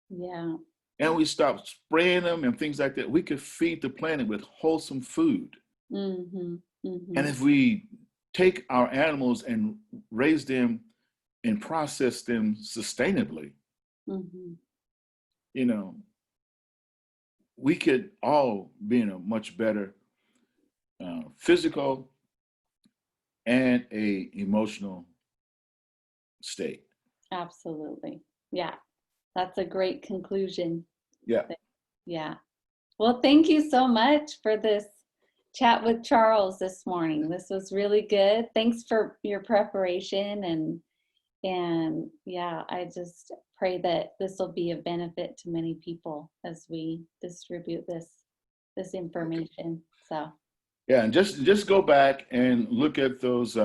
Yeah. And we stop spraying them and things like that. We could feed the planet with wholesome food. Mm-hmm. And Mm-hmm. if we take our animals and raise them and process them sustainably, Mm-hmm. you know, we could all be in a much better physical and a emotional state. Absolutely. Yeah. That's a great conclusion. Yeah. Yeah. Well, thank you so much for this chat with Charles this morning. This was really good. Thanks for your preparation, and yeah, I just pray that this will be a benefit to many people as we distribute this information. So Yeah, and just go back and look at those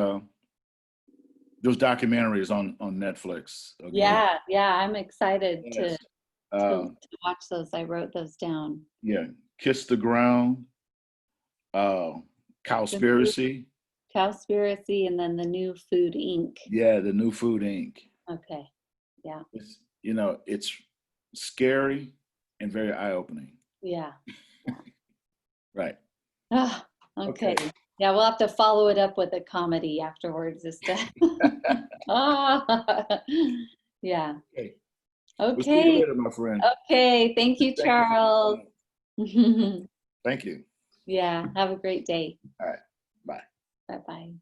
documentaries on Netflix again. yeah, I'm excited Yes. to watch those. I wrote those down. Yeah, Kiss the Ground, The new Cowspiracy. Cowspiracy, and then the new Food Inc. Yeah, the New Food Inc. Okay. Yeah. It's, you know, it's scary and very eye-opening. Yeah. Right. Ah, Okay. okay. Yeah, we'll have to follow it up with a comedy afterwards. Ah, yeah. Okay. We'll see you Okay. later, my friend. Okay. Thank you, Thank you for your Charles. time. Thank you. Yeah. Have a great day. All right. Bye. Bye-bye.